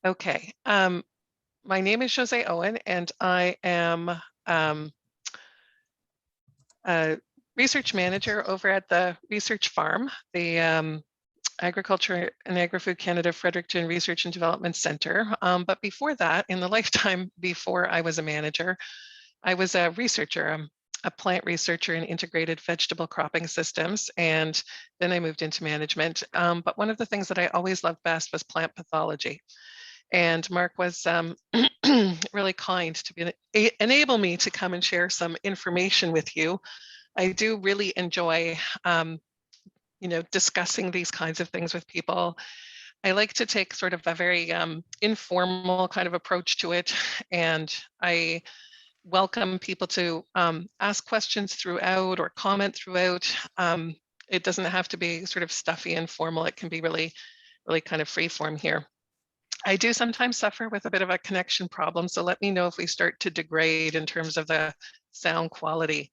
Okay. My name is Josée Owen, and I am a research manager over at the Research Farm, the Agriculture and Agri-Food Canada Fredericton Research and Development Center. But before that, in the lifetime before I was a manager, I was a researcher, a plant researcher in integrated vegetable cropping systems, and then I moved into management. But one of the things that I always loved best was plant pathology. And Mark was really kind to enable me to come and share some information with you. I do really enjoy, discussing these kinds of things with people. I like to take sort of a very informal kind of approach to it, and I welcome people to ask questions throughout or comment throughout. It doesn't have to be sort of stuffy and formal. It can be really, really kind of free form here. I do sometimes suffer with a bit of a connection problem, so let me know if we start to degrade in terms of the sound quality.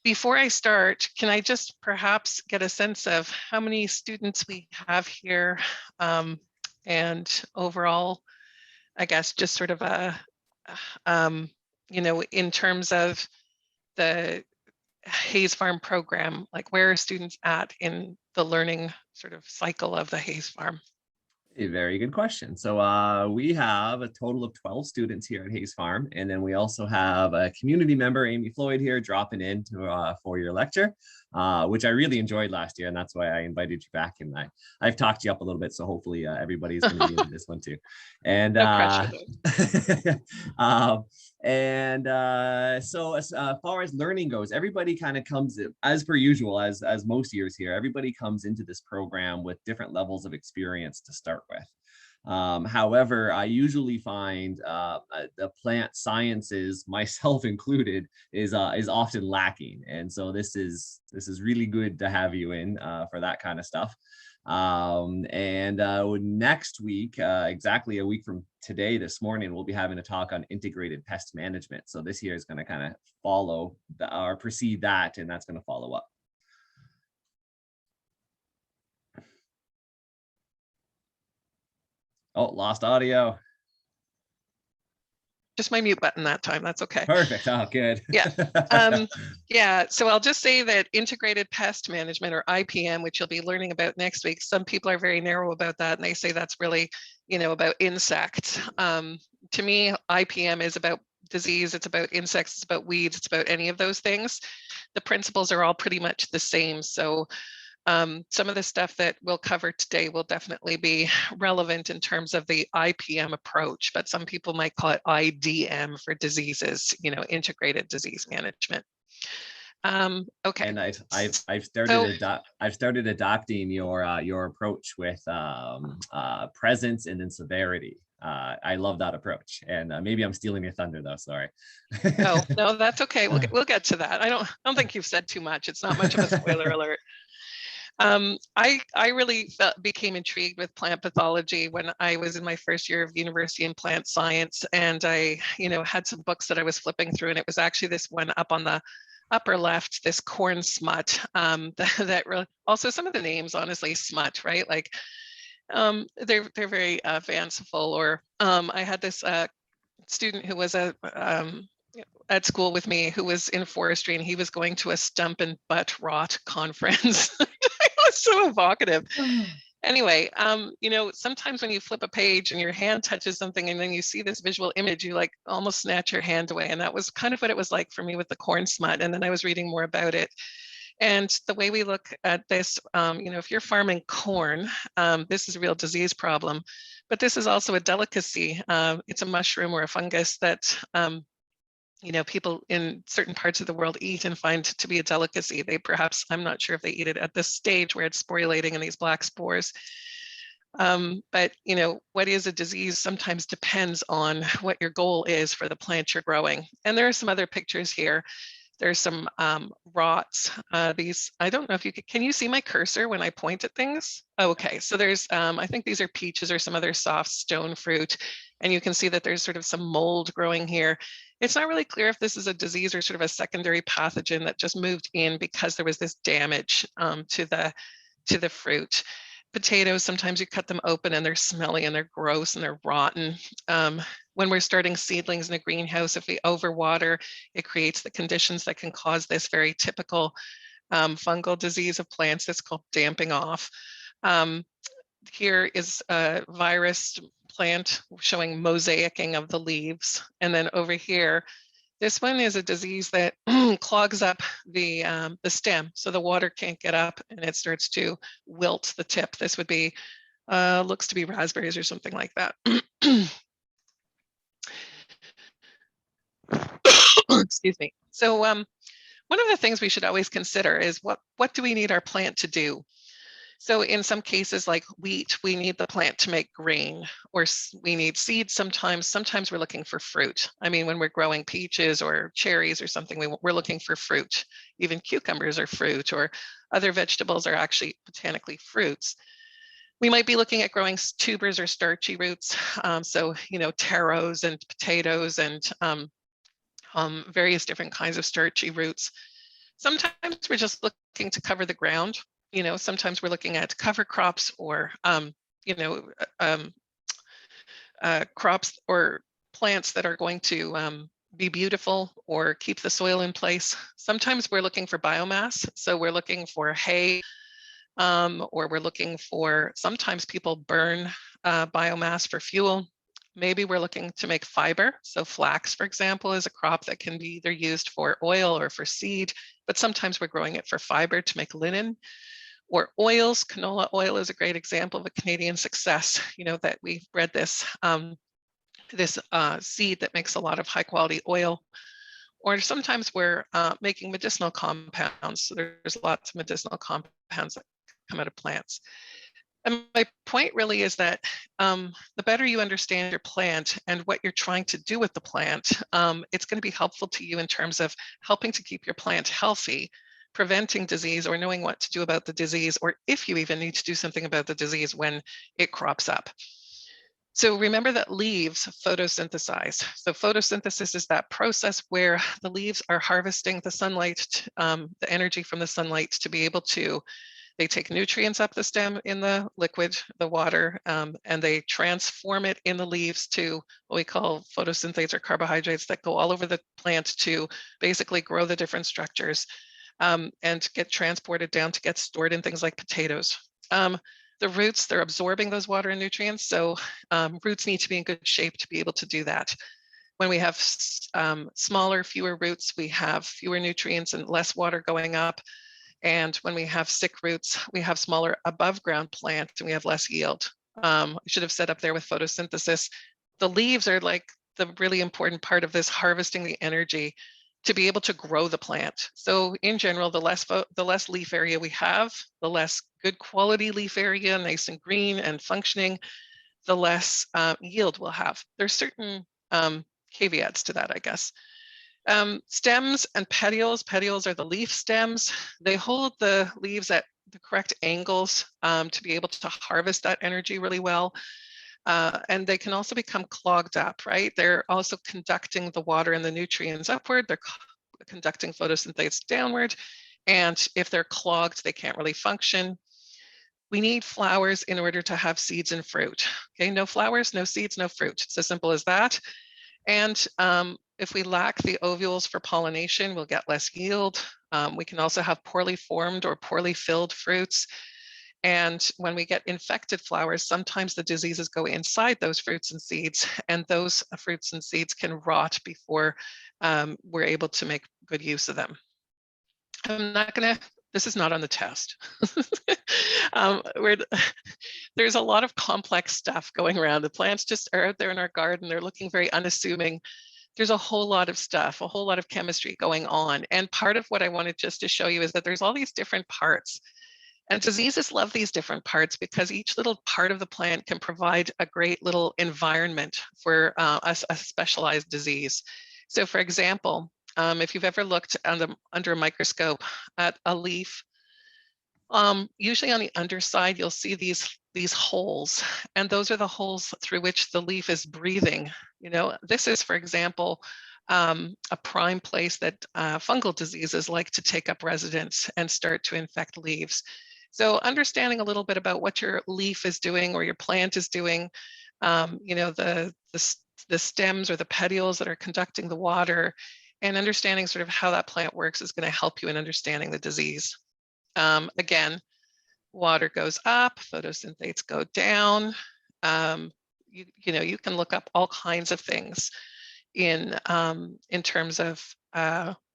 Before I start, can I just perhaps get a sense of how many students we have here, and overall, I guess just sort of a, in terms of the Hayes Farm program, like where are students at in the learning sort of cycle of the Hayes Farm? A very good question. So we have a total of 12 students here at Hayes Farm, and then we also have a community member, Amy Floyd, here dropping in to for your lecture, which I really enjoyed last year, and that's why I invited you back. And I've talked you up a little bit, so hopefully everybody's going to be into this one too. And No pressure, so as far as learning goes, everybody kind of comes, as per usual, as most years here, everybody comes into this program with different levels of experience to start with. However, I usually find the plant sciences, myself included, is often lacking, and so this is really good to have you in for that kind of stuff. Next week, exactly a week from today, this morning, we'll be having a talk on integrated pest management. So this year is going to kind of follow or precede that, and that's going to follow up. Oh, lost audio. Just my mute button that time. That's okay. Perfect. Oh, good. Yeah. Yeah. So I'll just say that integrated pest management, or IPM, which you'll be learning about next week, some people are very narrow about that, and they say that's really, about insects. To me, IPM is about disease. It's about insects. It's about weeds. It's about any of those things. The principles are all pretty much the same. So some of the stuff that we'll cover today will definitely be relevant in terms of the IPM approach, but some people might call it IDM for diseases, integrated disease management. Okay. And I've started adopting your approach with presence and then severity. I love that approach, and maybe I'm stealing your thunder though. Sorry. No, that's okay. We'll get to that. I don't think you've said too much. It's not much of a spoiler alert. I really became intrigued with plant pathology when I was in my first year of university in plant science, and I, had some books that I was flipping through, and it was actually this one up on the upper left, this corn smut, that really, also some of the names, honestly, smut, right? Like, they're very fanciful. Or I had this student who was at school with me who was in forestry, and he was going to a stump and butt rot conference. It was so evocative. Anyway, sometimes when you flip a page and your hand touches something and then you see this visual image, you like almost snatch your hand away. And that was kind of what it was like for me with the corn smut. And then I was reading more about it. And the way we look at this, if you're farming corn, this is a real disease problem, but this is also a delicacy. It's a mushroom or a fungus that people in certain parts of the world eat and find to be a delicacy. They perhaps, I'm not sure if they eat it at this stage where it's sporulating in these black spores. But what is a disease sometimes depends on what your goal is for the plant you're growing. And there are some other pictures here. There's some rots. These, I don't know if you can you see my cursor when I point at things? Oh, okay, so there's, I think these are peaches or some other soft stone fruit. And you can see that there's sort of some mold growing here. It's not really clear if this is a disease or sort of a secondary pathogen that just moved in because there was this damage to the fruit. Potatoes, sometimes you cut them open and they're smelly and they're gross and they're rotten. When we're starting seedlings in a greenhouse, if we overwater, it creates the conditions that can cause this very typical fungal disease of plants that's called damping off. Here is a virus plant showing mosaicing of the leaves. And then over here, this one is a disease that clogs up the stem, so the water can't get up and it starts to wilt the tip. This would be, looks to be raspberries or something like that. Excuse me. So one of the things we should always consider is what do we need our plant to do? So in some cases like wheat, we need the plant to make grain, or we need seeds sometimes. Sometimes we're looking for fruit. I mean, when we're growing peaches or cherries or something, we're looking for fruit. Even cucumbers are fruit, or other vegetables are actually botanically fruits. We might be looking at growing tubers or starchy roots. So, you know, taros and potatoes and various different kinds of starchy roots. Sometimes we're just looking to cover the ground. You know, sometimes we're looking at cover crops or, you know, crops or plants that are going to be beautiful or keep the soil in place. Sometimes we're looking for biomass. So we're looking for hay, or we're looking for, sometimes people burn biomass for fuel. Maybe we're looking to make fiber. So flax, for example, is a crop that can be either used for oil or for seed, but sometimes we're growing it for fiber to make linen. Or oils. Canola oil is a great example of a Canadian success, you know, that we've bred this, seed that makes a lot of high quality oil. Or sometimes we're making medicinal compounds. So there's lots of medicinal compounds that come out of plants. And my point really is that the better you understand your plant and what you're trying to do with the plant, it's going to be helpful to you in terms of helping to keep your plant healthy, preventing disease, or knowing what to do about the disease, or if you even need to do something about the disease when it crops up. So remember that leaves photosynthesize. So photosynthesis is that process where the leaves are harvesting the sunlight, the energy from the sunlight to be able to, they take nutrients up the stem in the liquid, the water, and they transform it in the leaves to what we call photosynthase, or carbohydrates that go all over the plant to basically grow the different structures, and get transported down to get stored in things like potatoes. The roots, they're absorbing those water and nutrients. So roots need to be in good shape to be able to do that. When we have smaller, fewer roots, we have fewer nutrients and less water going up. And when we have sick roots, we have smaller above ground plant and we have less yield. I should have said up there with photosynthesis, the leaves are like the really important part of this, harvesting the energy to be able to grow the plant. So in general, the less leaf area we have, the less good quality leaf area, nice and green and functioning, the less yield we'll have. There's certain caveats to that, I guess. Stems and petioles. Petioles are the leaf stems. They hold the leaves at the correct angles to be able to harvest that energy really well. And they can also become clogged up, right? They're also conducting the water and the nutrients upward. They're conducting photosynthesis downward. And if they're clogged, they can't really function. We need flowers in order to have seeds and fruit. Okay, no flowers, no seeds, no fruit. It's as simple as that. And if we lack the ovules for pollination, we'll get less yield. We can also have poorly formed or poorly filled fruits. And when we get infected flowers, sometimes the diseases go inside those fruits and seeds, and those fruits and seeds can rot before we're able to make good use of them. I'm not gonna, this is not on the test. There's a lot of complex stuff going around. The plants just are out there in our garden. They're looking very unassuming. There's a whole lot of stuff, a whole lot of chemistry going on. And part of what I wanted just to show you is that there's all these different parts. And diseases love these different parts because each little part of the plant can provide a great little environment for a specialized disease. So for example, if you've ever looked under a microscope at a leaf, usually on the underside, you'll see these holes, and those are the holes through which the leaf is breathing. You know, this is, for example, a prime place that fungal diseases like to take up residence and start to infect leaves. So understanding a little bit about what your leaf is doing or your plant is doing, you know, the stems or the petioles that are conducting the water, and understanding sort of how that plant works is going to help you in understanding the disease. Again, water goes up, photosynthase go down. You know, you can look up all kinds of things in terms of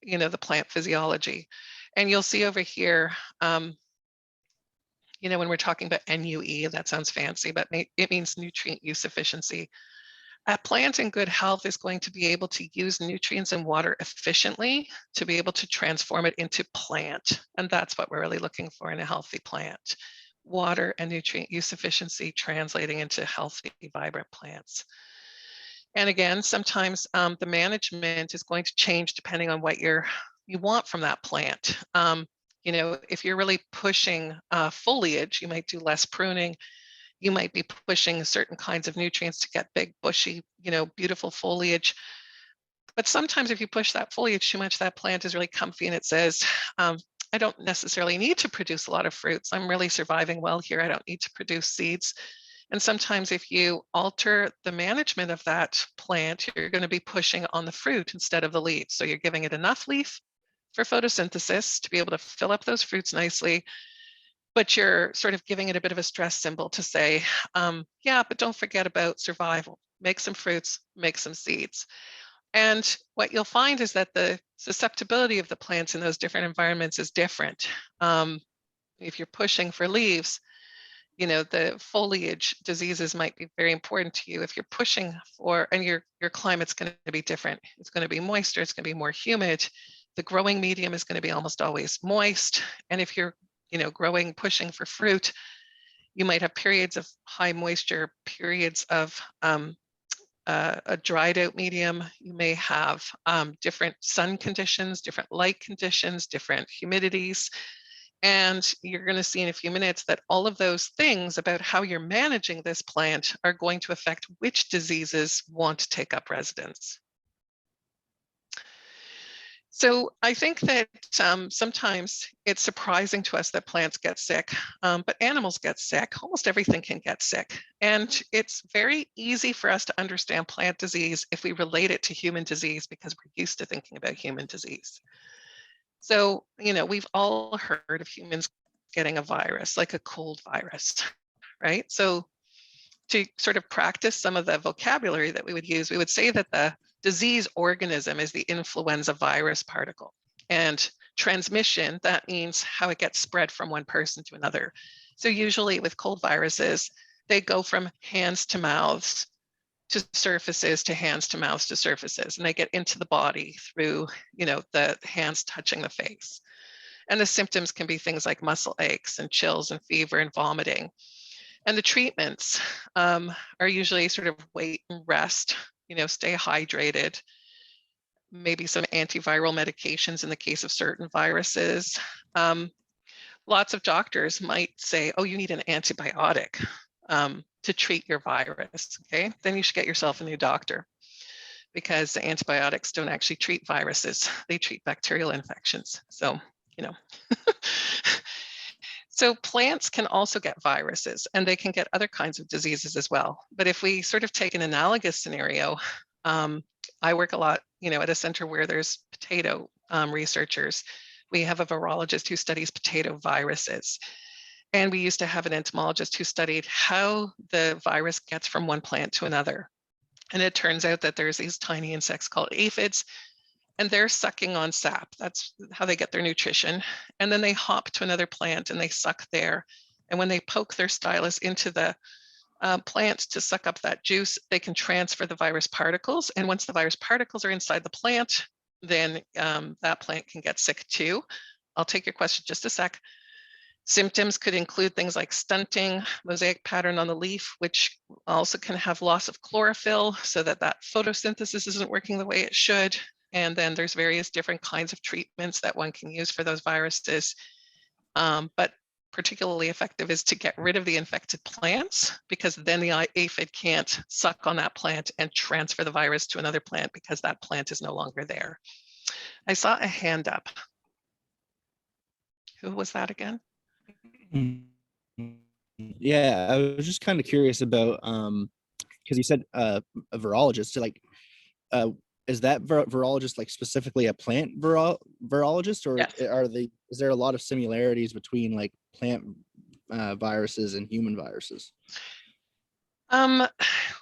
you know, the plant physiology. And you'll see over here, you know, when we're talking about NUE, that sounds fancy, but it means nutrient use efficiency. A plant in good health is going to be able to use nutrients and water efficiently to be able to transform it into plant. And that's what we're really looking for in a healthy plant. Water and nutrient use efficiency translating into healthy, vibrant plants. And again, sometimes the management is going to change depending on what you want from that plant. You know, if you're really pushing foliage, you might do less pruning. You might be pushing certain kinds of nutrients to get big, bushy, you know, beautiful foliage. But sometimes if you push that foliage too much, that plant is really comfy and it says, I don't necessarily need to produce a lot of fruits. I'm really surviving well here. I don't need to produce seeds. And sometimes if you alter the management of that plant, you're going to be pushing on the fruit instead of the leaves. So you're giving it enough leaf for photosynthesis to be able to fill up those fruits nicely, but you're sort of giving it a bit of a stress symbol to say, yeah, but don't forget about survival. Make some fruits, make some seeds. And what you'll find is that the susceptibility of the plants in those different environments is different. If you're pushing for leaves, you know, the foliage diseases might be very important to you. If you're pushing for, and your climate's going to be different. It's going to be moister, it's going to be more humid. The growing medium is going to be almost always moist. And if you're, you know, pushing for fruit, you might have periods of high moisture, periods of a dried out medium. You may have different sun conditions, different light conditions, different humidities. And you're going to see in a few minutes that all of those things about how you're managing this plant are going to affect which diseases want to take up residence. So I think that sometimes it's surprising to us that plants get sick, but animals get sick. Almost everything can get sick. And it's very easy for us to understand plant disease if we relate it to human disease because we're used to thinking about human disease. So, you know, we've all heard of humans getting a virus, like a cold virus, right? So to sort of practice some of the vocabulary that we would use, we would say that the disease organism is the influenza virus particle. And transmission, that means how it gets spread from one person to another. So usually with cold viruses, they go from hands to mouths to surfaces to hands to mouths to surfaces, and they get into the body through, you know, the hands touching the face. And the symptoms can be things like muscle aches and chills and fever and vomiting. And the treatments are usually sort of wait and rest, you know, stay hydrated, maybe some antiviral medications in the case of certain viruses. Lots of doctors might say, oh, you need an antibiotic to treat your virus, okay? Then you should get yourself a new doctor because the antibiotics don't actually treat viruses, they treat bacterial infections. So, you know. So plants can also get viruses and they can get other kinds of diseases as well. But if we sort of take an analogous scenario, I work a lot, you know, at a center where there's potato researchers. We have a virologist who studies potato viruses. And we used to have an entomologist who studied how the virus gets from one plant to another. And it turns out that there's these tiny insects called aphids, and they're sucking on sap. That's how they get their nutrition. And then they hop to another plant and they suck there. And when they poke their stylus into the plant to suck up that juice, they can transfer the virus particles. And once the virus particles are inside the plant, then that plant can get sick too. I'll take your question just a sec. Symptoms could include things like stunting, mosaic pattern on the leaf, which also can have loss of chlorophyll so that that photosynthesis isn't working the way it should. And then there's various different kinds of treatments that one can use for those viruses. But particularly effective is to get rid of the infected plants, because then the aphid can't suck on that plant and transfer the virus to another plant because that plant is no longer there. I saw a hand up. Who was that again? Mm. Yeah, I was just kind of curious about because you said a virologist. So like, uh, is that virologist like specifically a plant virologist, or Yes. are they? Is there a lot of similarities between like plant viruses and human viruses? Um,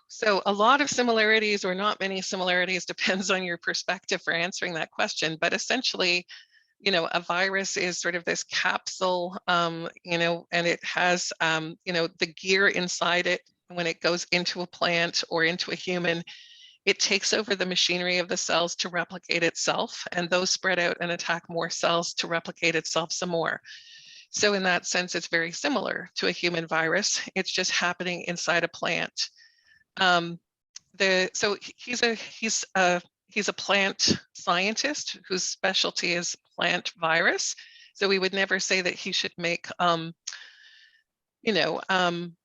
so a lot of similarities or not many similarities depends on your perspective for answering that question. But essentially, a virus is sort of this capsule, and it has, the gear inside it. When it goes into a plant or into a human, it takes over the machinery of the cells to replicate itself, and those spread out and attack more cells to replicate itself some more. So in that sense, it's very similar to a human virus. It's just happening inside a plant. Um, so he's a plant scientist whose specialty is plant virus. So we would never say that he should make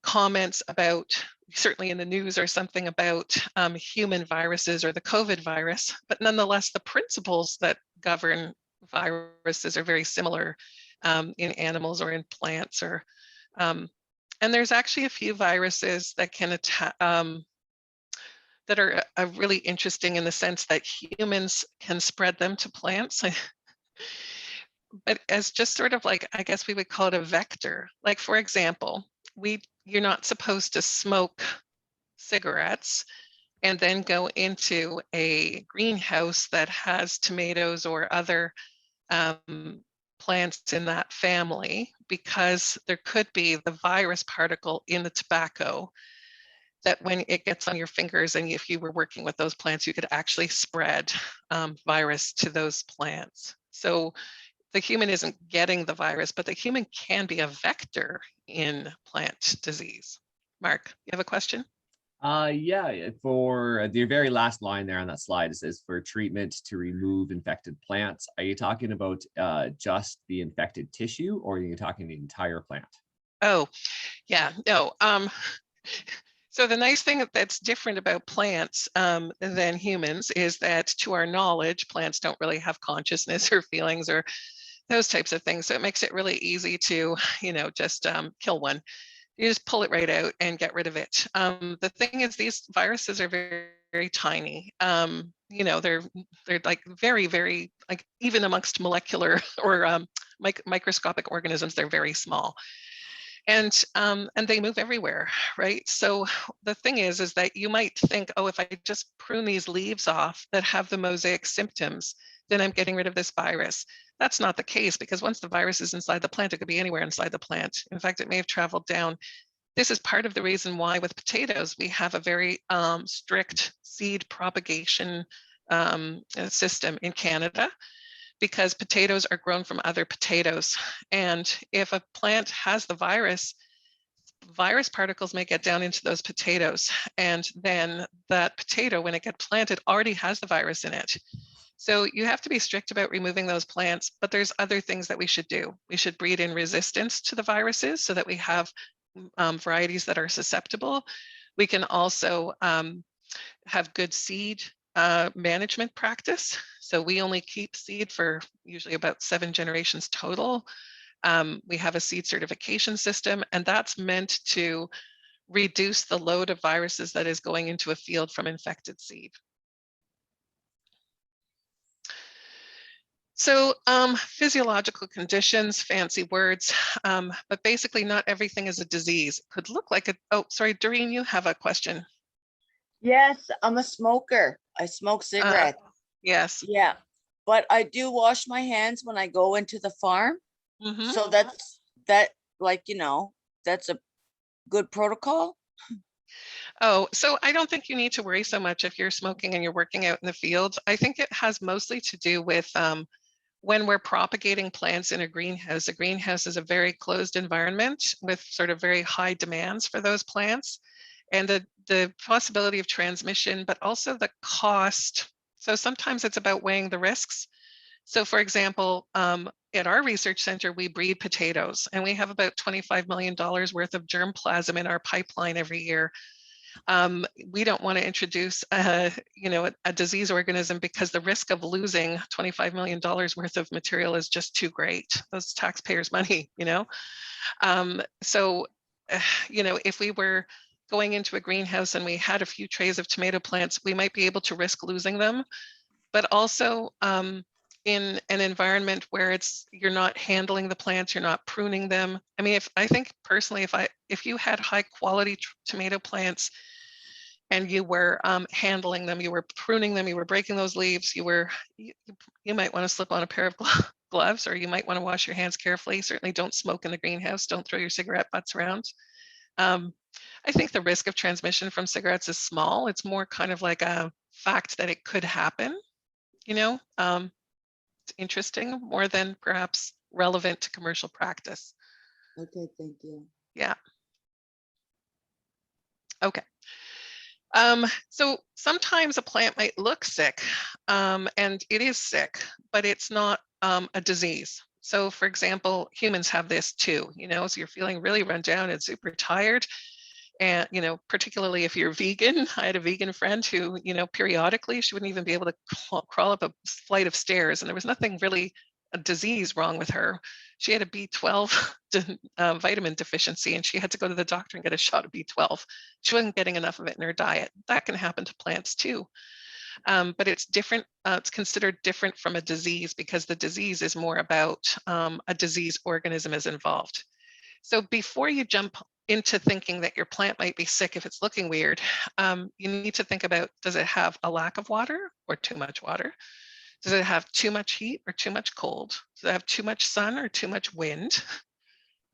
comments about, certainly in the news or something, about human viruses or the COVID virus, but nonetheless, the principles that govern viruses are very similar in animals or in plants. And there's actually a few viruses that can attack, that are really interesting in the sense that humans can spread them to plants. But as just sort of like, I guess we would call it a vector. Like, for example, you're not supposed to smoke cigarettes and then go into a greenhouse that has tomatoes or other plants in that family, because there could be the virus particle in the tobacco that when it gets on your fingers, and if you were working with those plants, you could actually spread virus to those plants. So the human isn't getting the virus, but the human can be a vector in plant disease. Mark, you have a question? Yeah, for the very last line there on that slide, it says for treatment to remove infected plants. Are you talking about just the infected tissue, or are you talking the entire plant? Oh, yeah, no. So the nice thing that's different about plants than humans is that, to our knowledge, plants don't really have consciousness or feelings or those types of things. So it makes it really easy to, just kill one. You just pull it right out and get rid of it. The thing is, these viruses are very, very tiny. They're like very, very, like, even amongst molecular or microscopic organisms, they're very small. And they move everywhere, right? So the thing is that you might think, oh, if I just prune these leaves off that have the mosaic symptoms, then I'm getting rid of this virus. That's not the case, because once the virus is inside the plant, it could be anywhere inside the plant. In fact, it may have traveled down. This is part of the reason why with potatoes, we have a very strict seed propagation system in Canada, because potatoes are grown from other potatoes. And if a plant has the virus particles may get down into those potatoes. And then that potato, when it gets planted, already has the virus in it. So you have to be strict about removing those plants, but there's other things that we should do. We should breed in resistance to the viruses so that we have varieties that are susceptible. We can also have good seed management practice. So we only keep seed for usually about 7 generations total. We have a seed certification system, and that's meant to reduce the load of viruses that is going into a field from infected seed. So physiological conditions, fancy words, but basically not everything is a disease. It could look like oh, sorry, Doreen, you have a question. Yes, I'm a smoker. I smoke cigarettes. Yes. Yeah, but I do wash my hands when I go into the farm. Mm-hmm. So that's a good protocol. Oh, so I don't think you need to worry so much if you're smoking and you're working out in the field. I think it has mostly to do with when we're propagating plants in a greenhouse. A greenhouse is a very closed environment with sort of very high demands for those plants, and the possibility of transmission, but also the cost. So sometimes it's about weighing the risks. So for example, at our research center, we breed potatoes, and we have about $25 million worth of germplasm in our pipeline every year. We don't want to introduce, you know, a disease organism because the risk of losing $25 million worth of material is just too great. Those taxpayers' money, you know. So, you know, if we were going into a greenhouse and we had a few trays of tomato plants, we might be able to risk losing them. But also in an environment where you're not handling the plants, you're not pruning them. I mean, I think personally, if you had high quality tomato plants and you were handling them, you were pruning them, you were breaking those leaves, you might want to slip on a pair of gloves, or you might want to wash your hands carefully. Certainly don't smoke in the greenhouse. Don't throw your cigarette butts around. I think the risk of transmission from cigarettes is small. It's more kind of like a fact that it could happen, you know. It's interesting more than perhaps relevant to commercial practice. Okay, thank you. Yeah. Okay. So sometimes a plant might look sick, and it is sick, but it's not a disease. So for example, humans have this too, you know, so you're feeling really run down and super tired. And, you know, particularly if you're vegan, I had a vegan friend who, you know, periodically she wouldn't even be able to crawl up a flight of stairs, and there was nothing really a disease wrong with her. She had a B12 vitamin deficiency, and she had to go to the doctor and get a shot of B12. She wasn't getting enough of it in her diet. That can happen to plants too. But it's different. It's considered different from a disease because the disease is more about a disease organism is involved. So before you jump into thinking that your plant might be sick if it's looking weird, you need to think about, does it have a lack of water or too much water? Does it have too much heat or too much cold? Does it have too much sun or too much wind?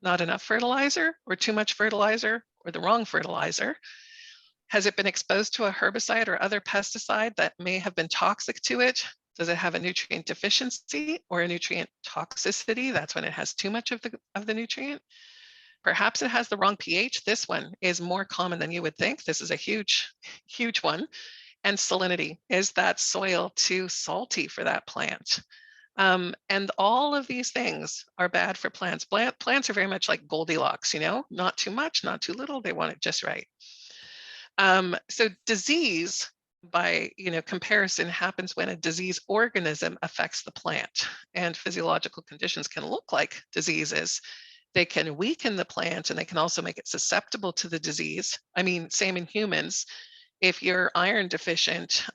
Not enough fertilizer or too much fertilizer or the wrong fertilizer? Has it been exposed to a herbicide or other pesticide that may have been toxic to it? Does it have a nutrient deficiency or a nutrient toxicity? That's when it has too much of the nutrient. Perhaps it has the wrong pH. This one is more common than you would think. This is a huge, huge one. And salinity. Is that soil too salty for that plant? And all of these things are bad for plants. Plants are very much like Goldilocks, you know, not too much, not too little. They want it just right. So disease, by comparison, happens when a disease organism affects the plant, and physiological conditions can look like diseases. They can weaken the plant, and they can also make it susceptible to the disease. I mean, same in humans. If you're iron deficient,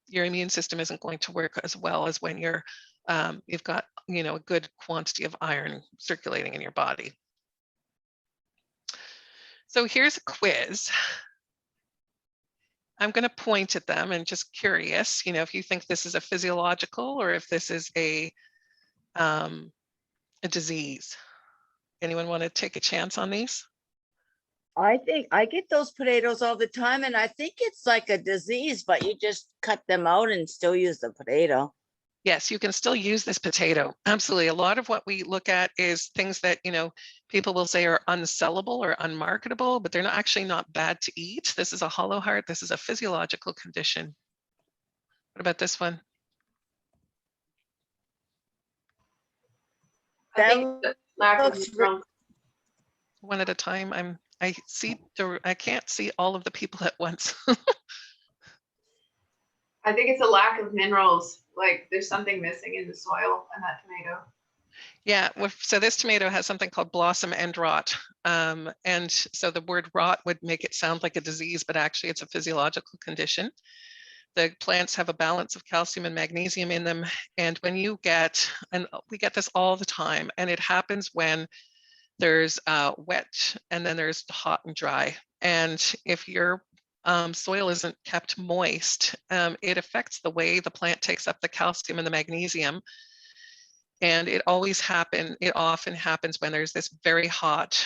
your immune system isn't going to work as well as when you've got a good quantity of iron circulating in your body. So here's a quiz. I'm going to point at them and just curious, if you think this is a physiological or if this is a disease. Anyone want to take a chance on these? I think I get those potatoes all the time, and I think it's like a disease, but you just cut them out and still use the potato. Yes, you can still use this potato. Absolutely. A lot of what we look at is things that, people will say are unsellable or unmarketable, but they're actually not bad to eat. This is a hollow heart. This is a physiological condition. What about this one? I think the lack of mineral. One at a time. I can't see all of the people at once. I think it's a lack of minerals. Like there's something missing in the soil in that tomato. Yeah, so this tomato has something called blossom end rot. And so the word rot would make it sound like a disease, but actually it's a physiological condition. The plants have a balance of calcium and magnesium in them. And when you get, and we get this all the time, and it happens when there's wet and then there's hot and dry. And if your soil isn't kept moist, it affects the way the plant takes up the calcium and the magnesium. And it often happens when there's this very hot,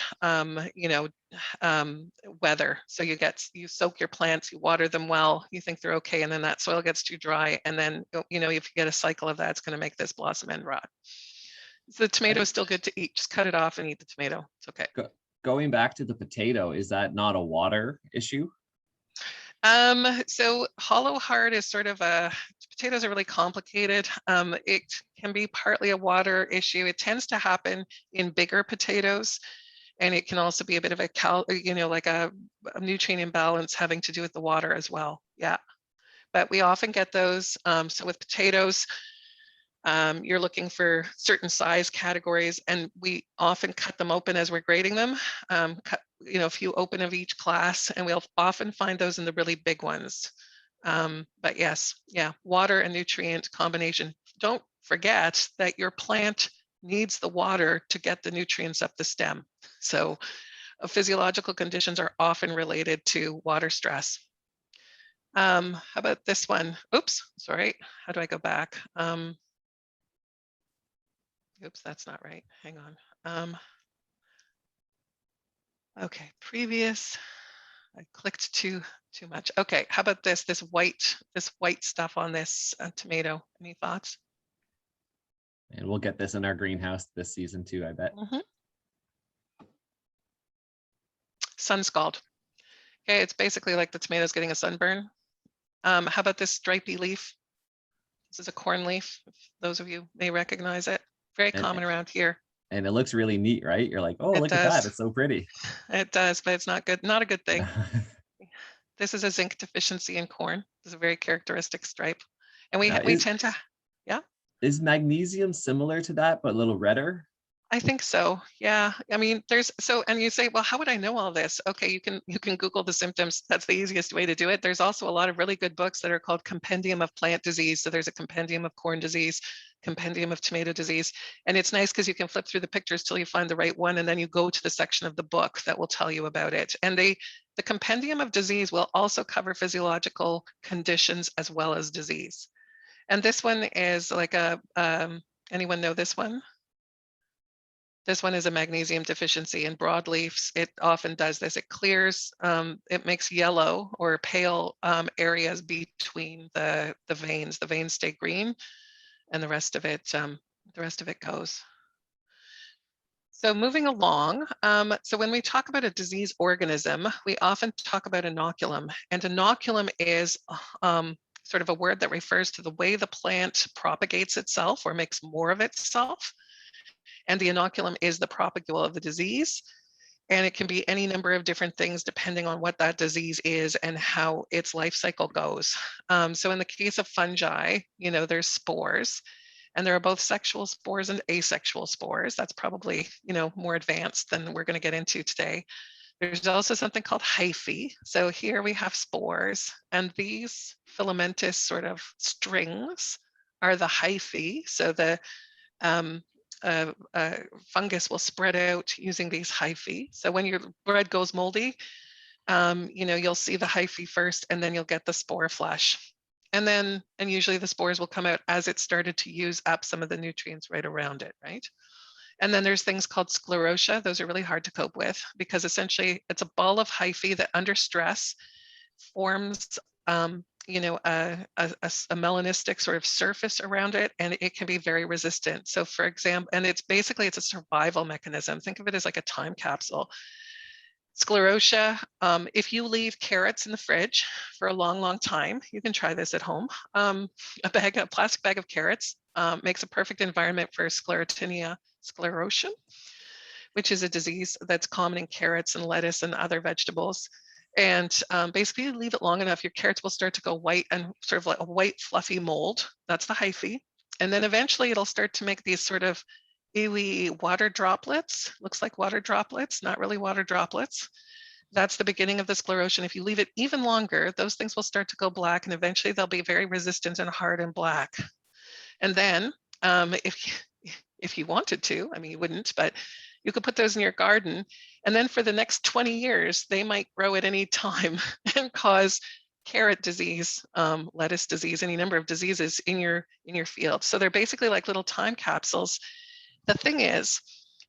weather. So you soak your plants, you water them well, you think they're okay, and then that soil gets too dry. And then, if you get a cycle of that, it's going to make this blossom end rot. So the tomato is still good to eat. Just cut it off and eat the tomato. It's okay. Going back to the potato, is that not a water issue? So hollow heart is sort of potatoes are really complicated. It can be partly a water issue. It tends to happen in bigger potatoes. And it can also be a bit of a like a nutrient imbalance having to do with the water as well. Yeah, but we often get those. So with potatoes, you're looking for certain size categories, and we often cut them open as we're grading them. Cut, a few open of each class, and we'll often find those in the really big ones. But yes, yeah, water and nutrient combination. Don't forget that your plant needs the water to get the nutrients up the stem. So physiological conditions are often related to water stress. How about this one? Oops, sorry. How do I go back? Oops, that's not right. Hang on. Okay, previous. I clicked too much. Okay, how about this white stuff on this tomato? Any thoughts? And we'll get this in our greenhouse this season too, I bet. Sun scald. Okay, it's basically like the tomatoes getting a sunburn. How about this stripy leaf? This is a corn leaf. Those of you may recognize it. Very common around here. And it looks really neat, right? You're like, oh, It look does. at that. It's so pretty. It does, but it's not good. Not a good thing. This is a zinc deficiency in corn. This is a very characteristic stripe. And we tend to, yeah. Is magnesium similar to that, but a little redder? I think so. Yeah. I mean, and you say, well, how would I know all this? Okay, you can Google the symptoms. That's the easiest way to do it. There's also a lot of really good books that are called Compendium of Plant Disease. So there's a Compendium of Corn Disease, Compendium of Tomato Disease. And it's nice because you can flip through the pictures till you find the right one. And then you go to the section of the book that will tell you about it. And the Compendium of Disease will also cover physiological conditions as well as disease. And this one is like anyone know this one? This one is a magnesium deficiency in broadleafs. It often does this. It clears, it makes yellow or pale areas between the veins. The veins stay green, and the rest of it goes. So moving along, so when we talk about a disease organism, we often talk about inoculum, and inoculum is sort of a word that refers to the way the plant propagates itself or makes more of itself. And the inoculum is the propagule of the disease. And it can be any number of different things depending on what that disease is and how its life cycle goes. So in the case of fungi, there's spores, and there are both sexual spores and asexual spores. That's probably, more advanced than we're going to get into today. There's also something called hyphae. So here we have spores, and these filamentous sort of strings are the hyphae. So the fungus will spread out using these hyphae. So when your bread goes moldy, you'll see the hyphae first, and then you'll get the spore flesh. And usually the spores will come out as it started to use up some of the nutrients right around it, right? And then there's things called sclerotia. Those are really hard to cope with because essentially it's a ball of hyphae that under stress forms a melanistic sort of surface around it, and it can be very resistant. So for example, and it's a survival mechanism. Think of it as like a time capsule. Sclerotia, if you leave carrots in the fridge for a long, long time, you can try this at home. A plastic bag of carrots makes a perfect environment for sclerotinia sclerosum, which is a disease that's common in carrots and lettuce and other vegetables. And basically, you leave it long enough, your carrots will start to go white and sort of like a white fluffy mold. That's the hyphae. And then eventually it'll start to make these sort of ooey water droplets. Looks like water droplets, not really water droplets. That's the beginning of the sclerosion. If you leave it even longer, those things will start to go black, and eventually they'll be very resistant and hard and black. And then if you wanted to, I mean, you wouldn't, but you could put those in your garden, and then for the next 20 years, they might grow at any time and cause carrot disease, lettuce disease, any number of diseases in your field. So they're basically like little time capsules. The thing is,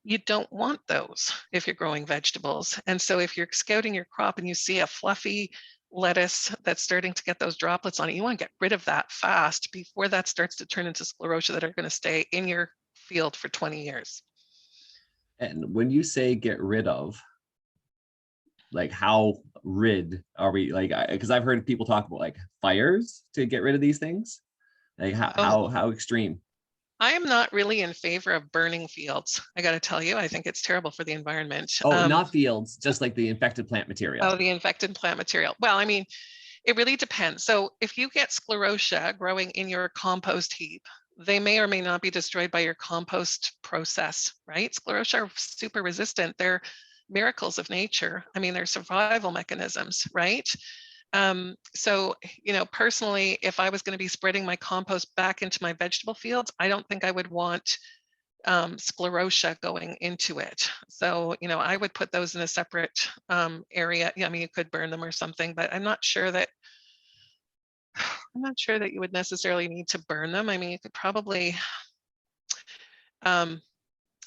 you don't want those if you're growing vegetables. And so if you're scouting your crop and you see a fluffy lettuce that's starting to get those droplets on it, you want to get rid of that fast before that starts to turn into sclerotia that are going to stay in your field for 20 years. And when you say get rid of, like how rid are we, like, because I've heard people talk about like fires to get rid of these things. Like how extreme? I am not really in favor of burning fields. I got to tell you, I think it's terrible for the environment. Oh, not fields, just like the infected plant material. Oh, the infected plant material. Well, I mean, it really depends. So if you get sclerotia growing in your compost heap, they may or may not be destroyed by your compost process, right? Sclerotia are super resistant. They're miracles of nature. I mean, they're survival mechanisms, right? So, personally, if I was going to be spreading my compost back into my vegetable fields, I don't think I would want sclerotia going into it. So, I would put those in a separate area. Yeah, I mean, you could burn them or something, but I'm not sure that you would necessarily need to burn them. I mean, you could probably,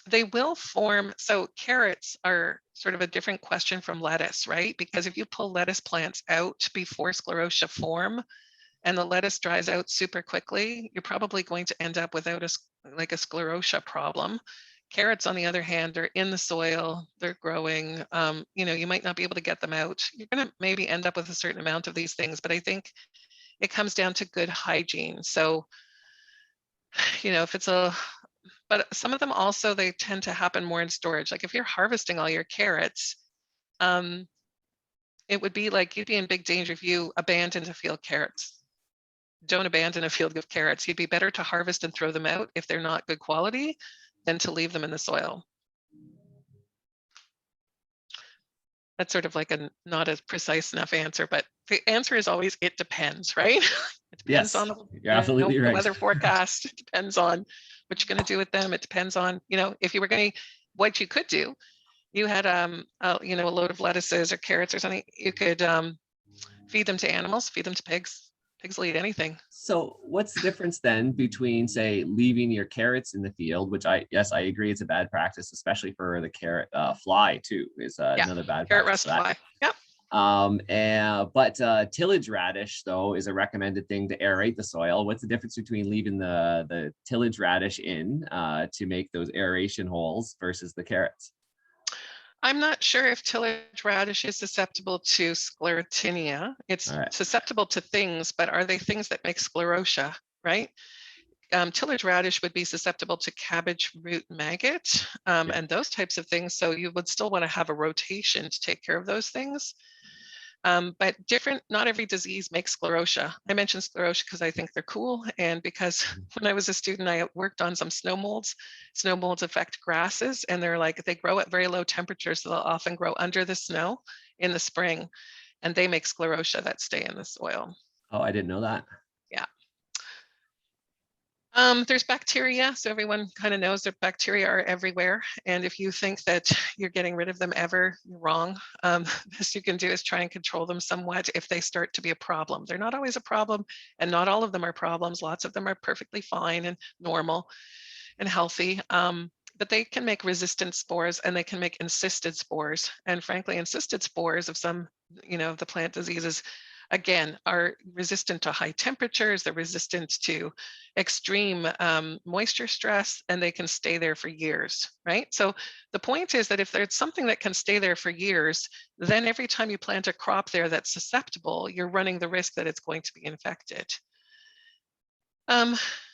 they will form. So carrots are sort of a different question from lettuce, right? Because if you pull lettuce plants out before sclerotia form and the lettuce dries out super quickly, you're probably going to end up without a sclerotia problem. Carrots, on the other hand, are in the soil, they're growing. You might not be able to get them out. You're going to maybe end up with a certain amount of these things, but I think it comes down to good hygiene. So, if it's but some of them also, they tend to happen more in storage. Like if you're harvesting all your carrots, it would be like you'd be in big danger if you abandoned a field carrots. Don't abandon a field of carrots. You'd be better to harvest and throw them out if they're not good quality than to leave them in the soil. That's sort of like a not as precise enough answer, but the answer is always, it depends, right? It depends Yes, on you're absolutely the right. weather forecast. It depends on what you're going to do with them. It depends on, if you were going to, what you could do. You had, a load of lettuces or carrots or something. You could feed them to animals, feed them to pigs. Pigs will eat anything. So what's the difference then between, say, leaving your carrots in the field, which I agree it's a bad practice, especially for the carrot fly too, is another bad Carrot practice. rust fly. Yep. But tillage radish though is a recommended thing to aerate the soil. What's the difference between leaving the tillage radish in to make those aeration holes versus the carrots? I'm not sure if tillage radish is susceptible to sclerotinia. It's susceptible to things, but are they things that make sclerotia, right? Tillage radish would be susceptible to cabbage root maggot and those types of things. So you would still want to have a rotation to take care of those things. But not every disease makes sclerotia. I mentioned sclerotia because I think they're cool. And because when I was a student, I worked on some snow molds. Snow molds affect grasses and they grow at very low temperatures. So they'll often grow under the snow in the spring and they make sclerotia that stay in the soil. Oh, I didn't know that. Yeah. There's bacteria. So everyone kind of knows that bacteria are everywhere. And if you think that you're getting rid of them ever, you're wrong. Best you can do is try and control them somewhat if they start to be a problem. They're not always a problem, and not all of them are problems. Lots of them are perfectly fine and normal and healthy. But they can make resistant spores and they can make encysted spores. And frankly, encysted spores of some, the plant diseases, again, are resistant to high temperatures, they're resistant to extreme moisture stress, and they can stay there for years, right? So the point is that if there's something that can stay there for years, then every time you plant a crop there that's susceptible, you're running the risk that it's going to be infected.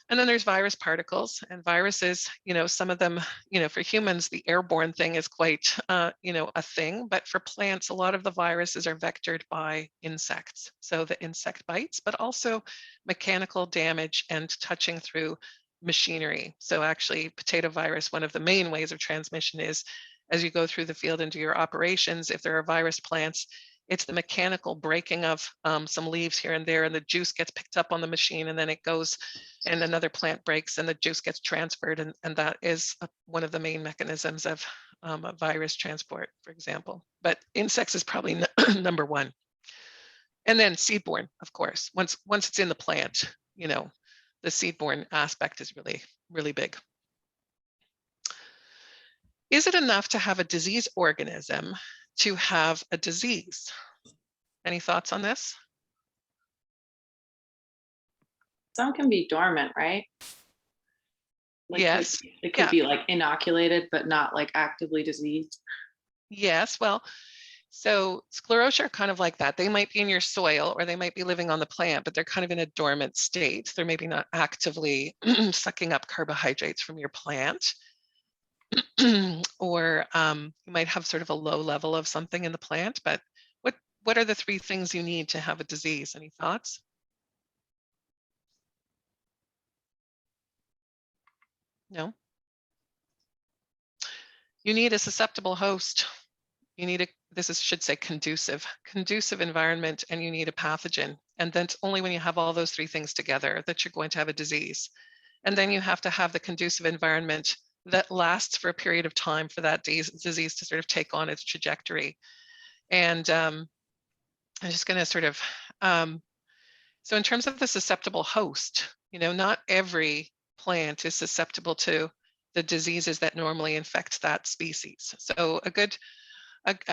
And then there's virus particles, and viruses, some of them, for humans, the airborne thing is quite, a thing, but for plants, a lot of the viruses are vectored by insects. So the insect bites, but also mechanical damage and touching through machinery. So actually potato virus, one of the main ways of transmission is as you go through the field and do your operations, if there are virus plants, it's the mechanical breaking of some leaves here and there, and the juice gets picked up on the machine, and then it goes and another plant breaks and the juice gets transferred. And that is one of the main mechanisms of a virus transport, for example. But insects is probably number one. And then seedborne, of course. Once it's in the plant, the seedborne aspect is really, really big. Is it enough to have a disease organism to have a disease? Any thoughts on this? Some can be dormant, right? Yes. It could be like inoculated, but not like actively diseased. Yes. Well, So sclerotia are kind of like that. They might be in your soil or they might be living on the plant, but they're kind of in a dormant state. They're maybe not actively sucking up carbohydrates from your plant. Or you might have sort of a low level of something in the plant, but what are the 3 things you need to have a disease? Any thoughts? No? You need a susceptible host. You need should say conducive environment, and you need a pathogen. And then it's only when you have all those 3 things together that you're going to have a disease. And then you have to have the conducive environment that lasts for a period of time for that disease to sort of take on its trajectory. And I'm just going to sort of, so in terms of the susceptible host, not every plant is susceptible to the diseases that normally infect that species. So a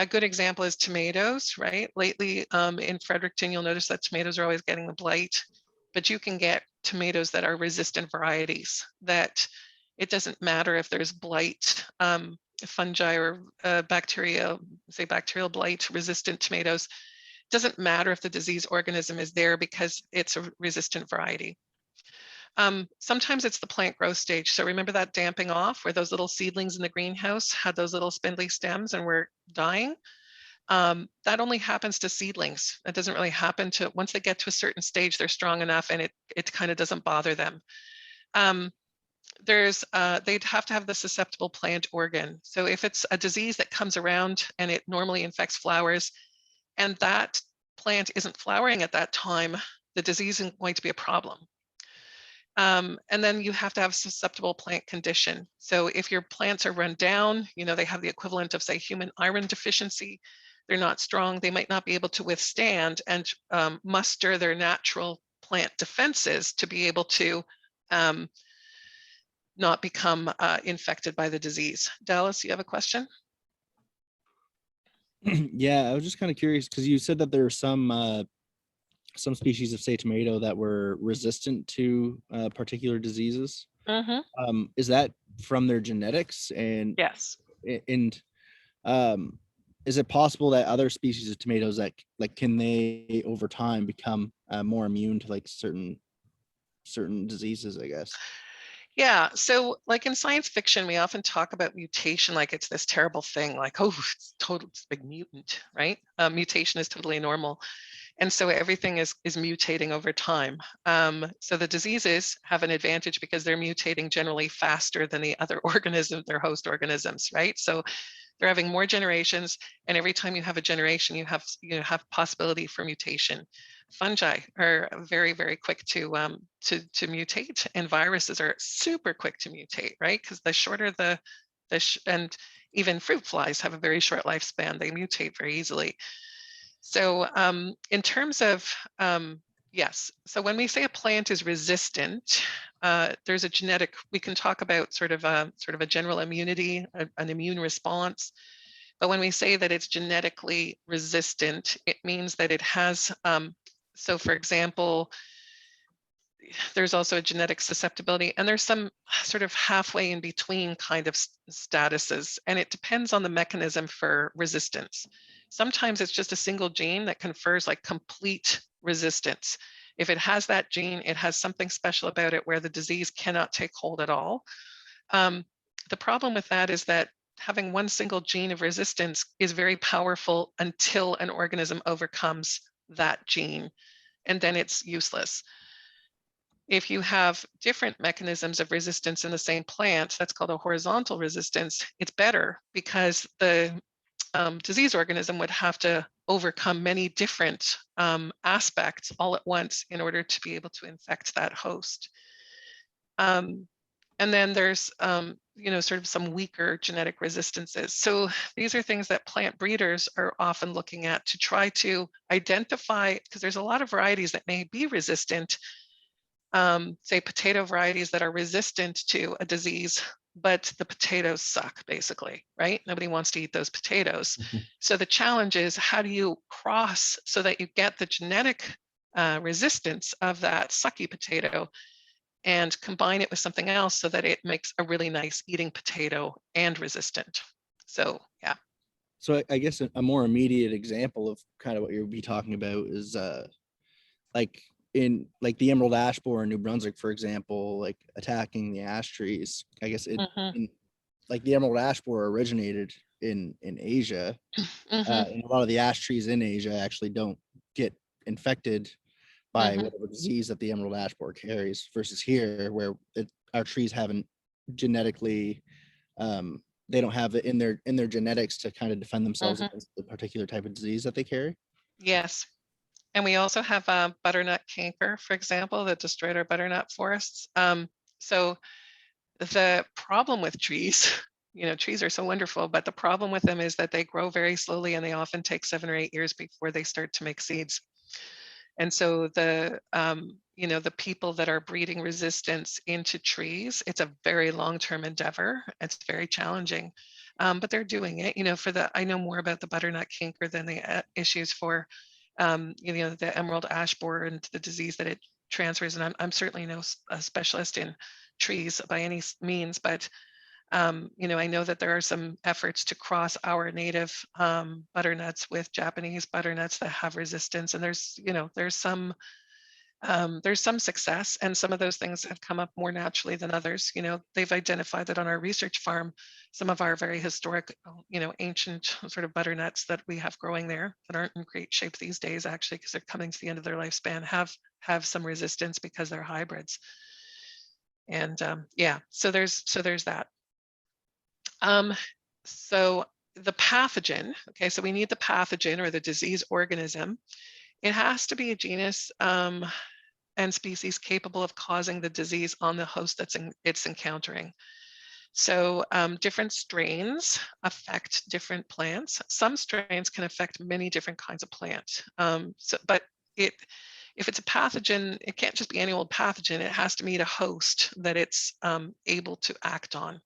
good example is tomatoes, right? Lately in Fredericton, you'll notice that tomatoes are always getting the blight, but you can get tomatoes that are resistant varieties that it doesn't matter if there's blight, fungi or bacteria, say bacterial blight resistant tomatoes. It doesn't matter if the disease organism is there because it's a resistant variety. Sometimes it's the plant growth stage. So remember that damping off where those little seedlings in the greenhouse had those little spindly stems and were dying? That only happens to seedlings. It doesn't really happen to, once they get to a certain stage, they're strong enough and it kind of doesn't bother them. They'd have to have the susceptible plant organ. So if it's a disease that comes around and it normally infects flowers and that plant isn't flowering at that time, the disease isn't going to be a problem. And then you have to have susceptible plant condition. So if your plants are run down, they have the equivalent of say human iron deficiency, they're not strong, they might not be able to withstand and muster their natural plant defenses to be able to not become infected by the disease. Dallas, you have a question? Yeah, I was just kind of curious because you said that there are some species of, say, tomato that were resistant to particular diseases. Mm-hmm. Is that from their genetics? And yes. Is it possible that other species of tomatoes that can they over time become more immune to like certain diseases, I guess? Yeah, so like in science fiction, we often talk about mutation like it's this terrible thing, like, oh, it's a big mutant, right? Mutation is totally normal. And so everything is mutating over time. So the diseases have an advantage because they're mutating generally faster than the other organisms, their host organisms, right? So they're having more generations, and every time you have a generation, you have possibility for mutation. Fungi are very, very quick to mutate, and viruses are super quick to mutate, right? Because the shorter and even fruit flies have a very short lifespan. They mutate very easily. So in terms of yes, so when we say a plant is resistant, there's a genetic, we can talk about sort of a general immunity, an immune response. But when we say that it's genetically resistant, it means that it has, so for example, there's also a genetic susceptibility, and there's some sort of halfway in between kind of statuses, and it depends on the mechanism for resistance. Sometimes it's just a single gene that confers like complete resistance. If it has that gene, it has something special about it where the disease cannot take hold at all. The problem with that is that having one single gene of resistance is very powerful until an organism overcomes that gene, and then it's useless. If you have different mechanisms of resistance in the same plant, that's called a horizontal resistance, it's better because the disease organism would have to overcome many different aspects all at once in order to be able to infect that host. And then there's, sort of some weaker genetic resistances. So these are things that plant breeders are often looking at to try to identify, because there's a lot of varieties that may be resistant, say potato varieties that are resistant to a disease, but the potatoes suck basically, right? Nobody wants to eat those potatoes. Mm-hmm. So the challenge is how do you cross so that you get the genetic resistance of that sucky potato and combine it with something else so that it makes a really nice eating potato and resistant. So yeah. So I guess a more immediate example of kind of what you'll be talking about is like in like the emerald ash borer in New Brunswick, for example, like attacking the ash trees. I guess Mhm. in like the emerald ash borer originated in Asia, Mhm. and a lot of the ash trees in Asia actually don't get infected by Mhm. whatever disease that the emerald ash borer carries, versus here where our trees haven't genetically they don't have it in their genetics to kind of defend themselves Mhm. against the particular type of disease that they carry. Yes. And we also have butternut canker, for example, that destroyed our butternut forests. So the problem with trees, trees are so wonderful, but the problem with them is that they grow very slowly and they often take 7 or 8 years before they start to make seeds. And so the people that are breeding resistance into trees, it's a very long-term endeavor. It's very challenging, but they're doing it. I know more about the butternut canker than the issues for, the emerald ash borer and the disease that it transfers. And I'm certainly no a specialist in trees by any means, but I know that there are some efforts to cross our native butternuts with Japanese butternuts that have resistance, and there's some success, and some of those things have come up more naturally than others. They've identified that on our research farm, some of our very historic, ancient sort of butternuts that we have growing there that aren't in great shape these days, actually, because they're coming to the end of their lifespan, have some resistance because they're hybrids. And so there's that. So the pathogen, okay, so we need the pathogen or the disease organism. It has to be a genus and species capable of causing the disease on the host it's encountering. So different strains affect different plants. Some strains can affect many different kinds of plant. But if it's a pathogen, it can't just be any old pathogen. It has to meet a host that it's able to act on.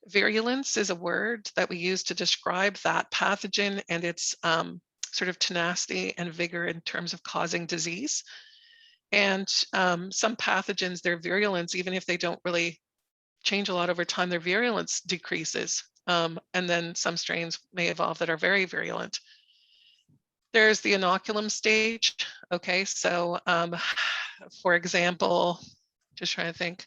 Virulence is a word that we use to describe that pathogen and its sort of tenacity and vigor in terms of causing disease. And some pathogens, their virulence, even if they don't really change a lot over time, their virulence decreases. And then some strains may evolve that are very virulent. There's the inoculum stage. Okay, so for example, just trying to think,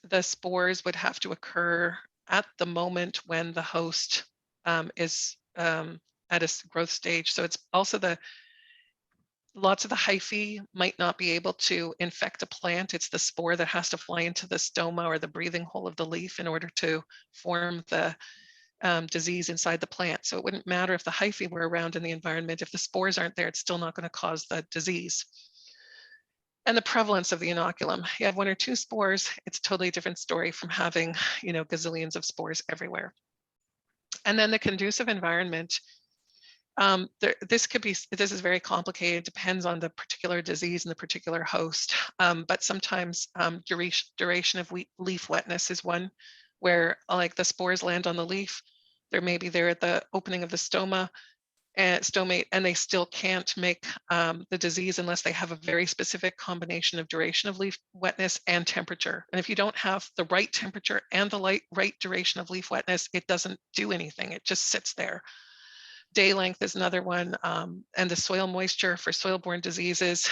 the spores would have to occur at the moment when the host is at a growth stage. So it's also lots of the hyphae might not be able to infect a plant. It's the spore that has to fly into the stoma or the breathing hole of the leaf in order to form the disease inside the plant. So it wouldn't matter if the hyphae were around in the environment. If the spores aren't there, it's still not going to cause the disease. And the prevalence of the inoculum. You have 1 or 2 spores, it's a totally different story from having, gazillions of spores everywhere. And then the conducive environment. This is very complicated, depends on the particular disease and the particular host. But sometimes duration of leaf wetness is one where like the spores land on the leaf. They're maybe there at the opening of the stoma and stomate, and they still can't make the disease unless they have a very specific combination of duration of leaf wetness and temperature. And if you don't have the right temperature and the right duration of leaf wetness, it doesn't do anything. It just sits there. Day length is another one, and the soil moisture for soil-borne diseases.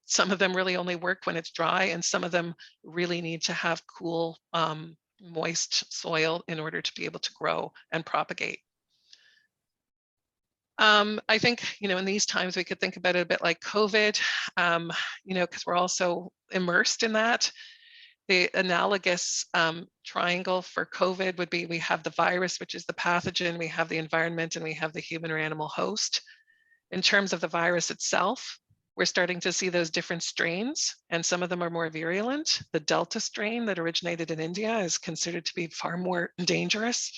Some of them really only work when it's dry, and some of them really need to have cool, moist soil in order to be able to grow and propagate. I think, in these times we could think about it a bit like COVID, because we're also immersed in that. The analogous triangle for COVID would be we have the virus, which is the pathogen, we have the environment, and we have the human or animal host. In terms of the virus itself, we're starting to see those different strains, and some of them are more virulent. The Delta strain that originated in India is considered to be far more dangerous.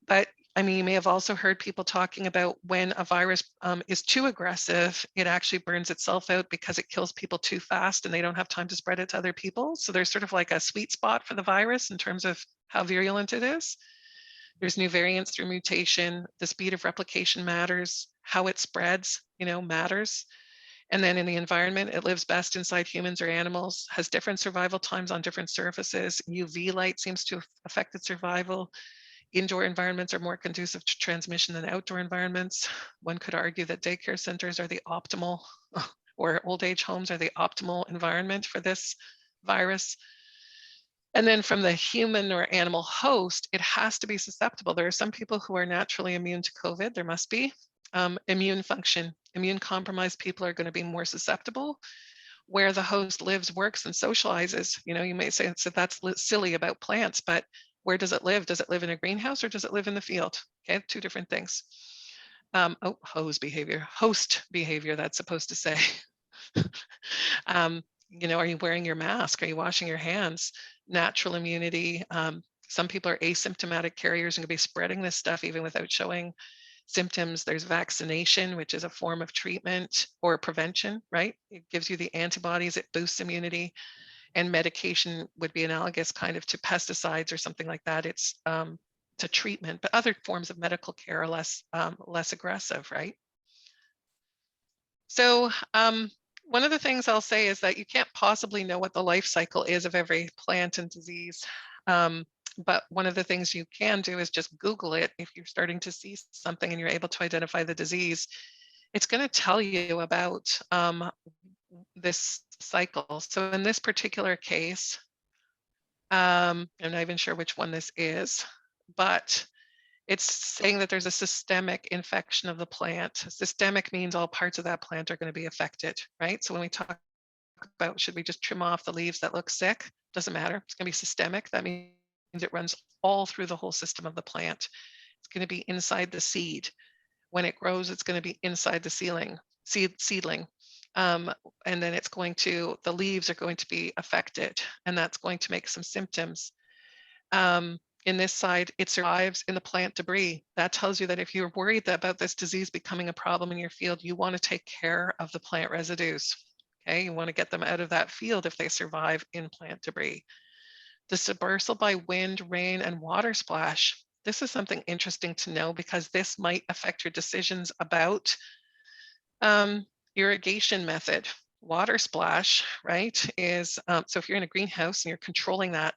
But I mean, you may have also heard people talking about when a virus is too aggressive, it actually burns itself out because it kills people too fast and they don't have time to spread it to other people. So there's sort of like a sweet spot for the virus in terms of how virulent it is. There's new variants through mutation. The speed of replication matters. How it spreads, matters. And then in the environment, it lives best inside humans or animals, has different survival times on different surfaces. UV light seems to affect its survival. Indoor environments are more conducive to transmission than outdoor environments. One could argue that daycare centers are the optimal, or old age homes are the optimal environment for this virus. And then from the human or animal host, it has to be susceptible. There are some people who are naturally immune to COVID. There must be immune function. Immune compromised people are going to be more susceptible. Where the host lives, works, and socializes, you may say so that's silly about plants, but where does it live? Does it live in a greenhouse or does it live in the field? Okay, two different things. Host behavior, that's supposed to say. Are you wearing your mask? Are you washing your hands? Natural immunity. Some people are asymptomatic carriers and can be spreading this stuff even without showing symptoms. There's vaccination, which is a form of treatment or prevention, right? It gives you the antibodies, it boosts immunity, and medication would be analogous kind of to pesticides or something like that. It's to treatment, but other forms of medical care are less aggressive, right? So one of the things I'll say is that you can't possibly know what the life cycle is of every plant and disease. But one of the things you can do is just Google it. If you're starting to see something and you're able to identify the disease, it's going to tell you about this cycle. So in this particular case, I'm not even sure which one this is, but it's saying that there's a systemic infection of the plant. Systemic means all parts of that plant are going to be affected, right? So when we talk about should we just trim off the leaves that look sick, doesn't matter. It's going to be systemic. That means it runs all through the whole system of the plant. It's going to be inside the seed. When it grows, it's going to be inside the seedling. And then the leaves are going to be affected, and that's going to make some symptoms. In this side, it survives in the plant debris. That tells you that if you're worried about this disease becoming a problem in your field, you want to take care of the plant residues. Okay, you want to get them out of that field if they survive in plant debris. Dispersal by wind, rain, and water splash. This is something interesting to know because this might affect your decisions about irrigation method. Water splash, right, is, so if you're in a greenhouse and you're controlling that,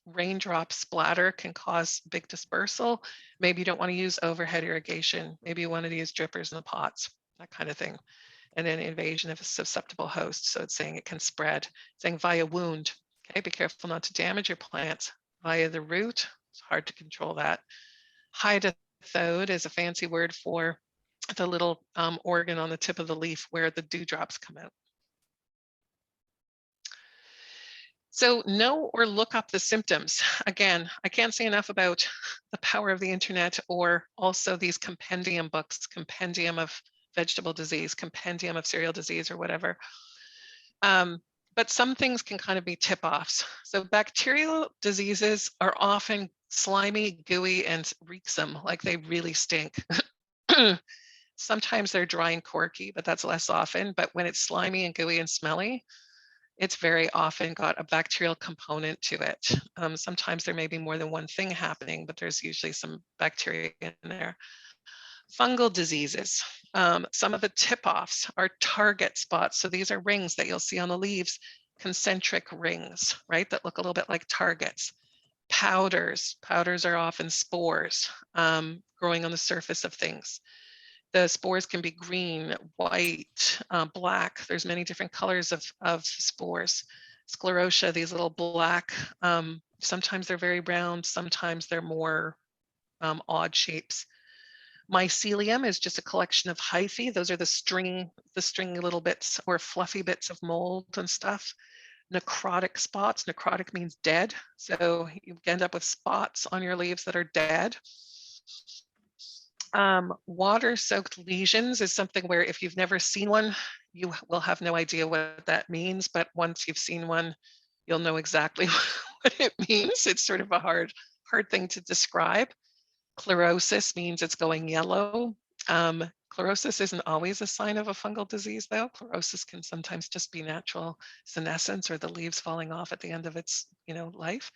raindrop splatter can cause big dispersal. Maybe you don't want to use overhead irrigation. Maybe you want to use drippers in the pots, that kind of thing. And then invasion of a susceptible host. So it's saying it can spread, it's saying via wound. Okay, be careful not to damage your plants. Via the root, it's hard to control that. Hydathode is a fancy word for the little organ on the tip of the leaf where the dewdrops come out. So know or look up the symptoms. Again, I can't say enough about the power of the internet, or also these compendium books, compendium of vegetable disease, compendium of cereal disease, or whatever. But some things can kind of be tip-offs. So bacterial diseases are often slimy, gooey, and reeksome, like they really stink. Sometimes they're dry and corky, but that's less often. But when it's slimy and gooey and smelly, it's very often got a bacterial component to it. Sometimes there may be more than one thing happening, but there's usually some bacteria in there. Fungal diseases. Some of the tip-offs are target spots. So these are rings that you'll see on the leaves, concentric rings, right, that look a little bit like targets. Powders. Powders are often spores growing on the surface of things. The spores can be green, white, black. There's many different colors of spores. Sclerotia, these little black, sometimes they're very round, sometimes they're more odd shapes. Mycelium is just a collection of hyphae. Those are the stringy little bits or fluffy bits of mold and stuff. Necrotic spots. Necrotic means dead. So you end up with spots on your leaves that are dead. Water-soaked lesions is something where if you've never seen one, you will have no idea what that means. But once you've seen one, you'll know exactly what it means. It's sort of a hard thing to describe. Chlorosis means it's going yellow. Chlorosis isn't always a sign of a fungal disease, though. Chlorosis can sometimes just be natural senescence or the leaves falling off at the end of its, life.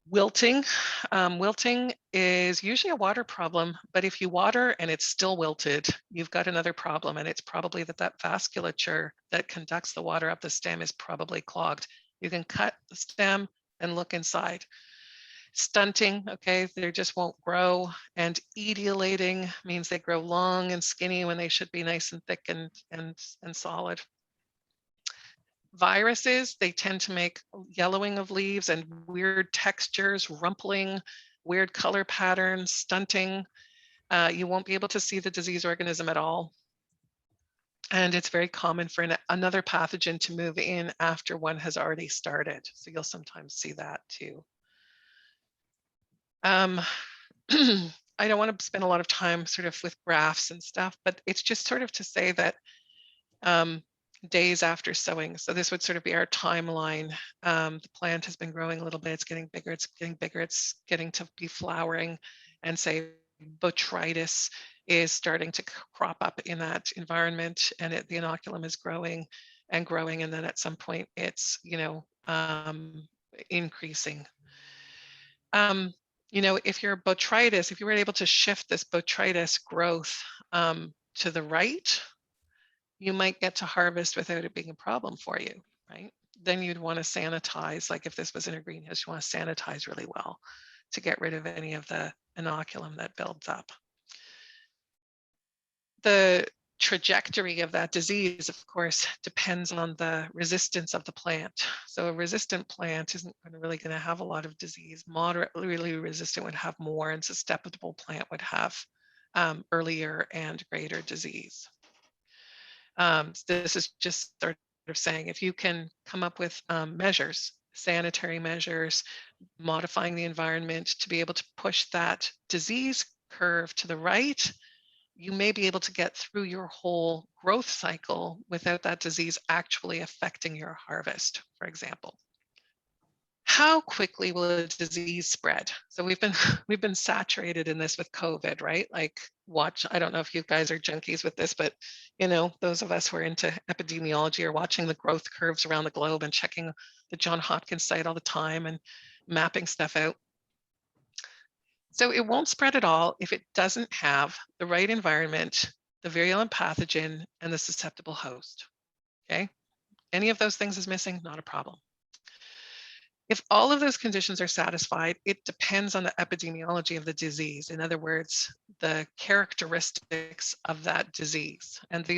Wilting. Wilting is usually a water problem, but if you water and it's still wilted, you've got another problem, and it's probably that vasculature that conducts the water up the stem is probably clogged. You can cut the stem and look inside. Stunting, okay, they just won't grow. And etiolating means they grow long and skinny when they should be nice and thick and solid. Viruses, they tend to make yellowing of leaves and weird textures, rumpling, weird color patterns, stunting. You won't be able to see the disease organism at all. And it's very common for another pathogen to move in after one has already started. So you'll sometimes see that too. I don't want to spend a lot of time sort of with graphs and stuff, but it's just sort of to say that days after sowing. So this would sort of be our timeline. The plant has been growing a little bit, it's getting bigger, it's getting bigger, it's getting to be flowering, and say botrytis is starting to crop up in that environment, and the inoculum is growing and growing, and then at some point it's, you know, increasing. You know, if you're botrytis, if you were able to shift this botrytis growth to the right, you might get to harvest without it being a problem for you, right? Then you'd want to sanitize, like if this was in a greenhouse, you want to sanitize really well to get rid of any of the inoculum that builds up. The trajectory of that disease, of course, depends on the resistance of the plant. So a resistant plant isn't really going to have a lot of disease. Moderately resistant would have more, and susceptible plant would have earlier and greater disease. This is just sort of saying, if you can come up with measures, sanitary measures, modifying the environment to be able to push that disease curve to the right, you may be able to get through your whole growth cycle without that disease actually affecting your harvest, for example. How quickly will a disease spread? So we've been saturated in this with COVID, right? Like I don't know if you guys are junkies with this, but you know, those of us who are into epidemiology are watching the growth curves around the globe and checking the Johns Hopkins site all the time and mapping stuff out. So it won't spread at all if it doesn't have the right environment, the virulent pathogen, and the susceptible host, okay? Any of those things is missing, not a problem. If all of those conditions are satisfied, it depends on the epidemiology of the disease. In other words, the characteristics of that disease. And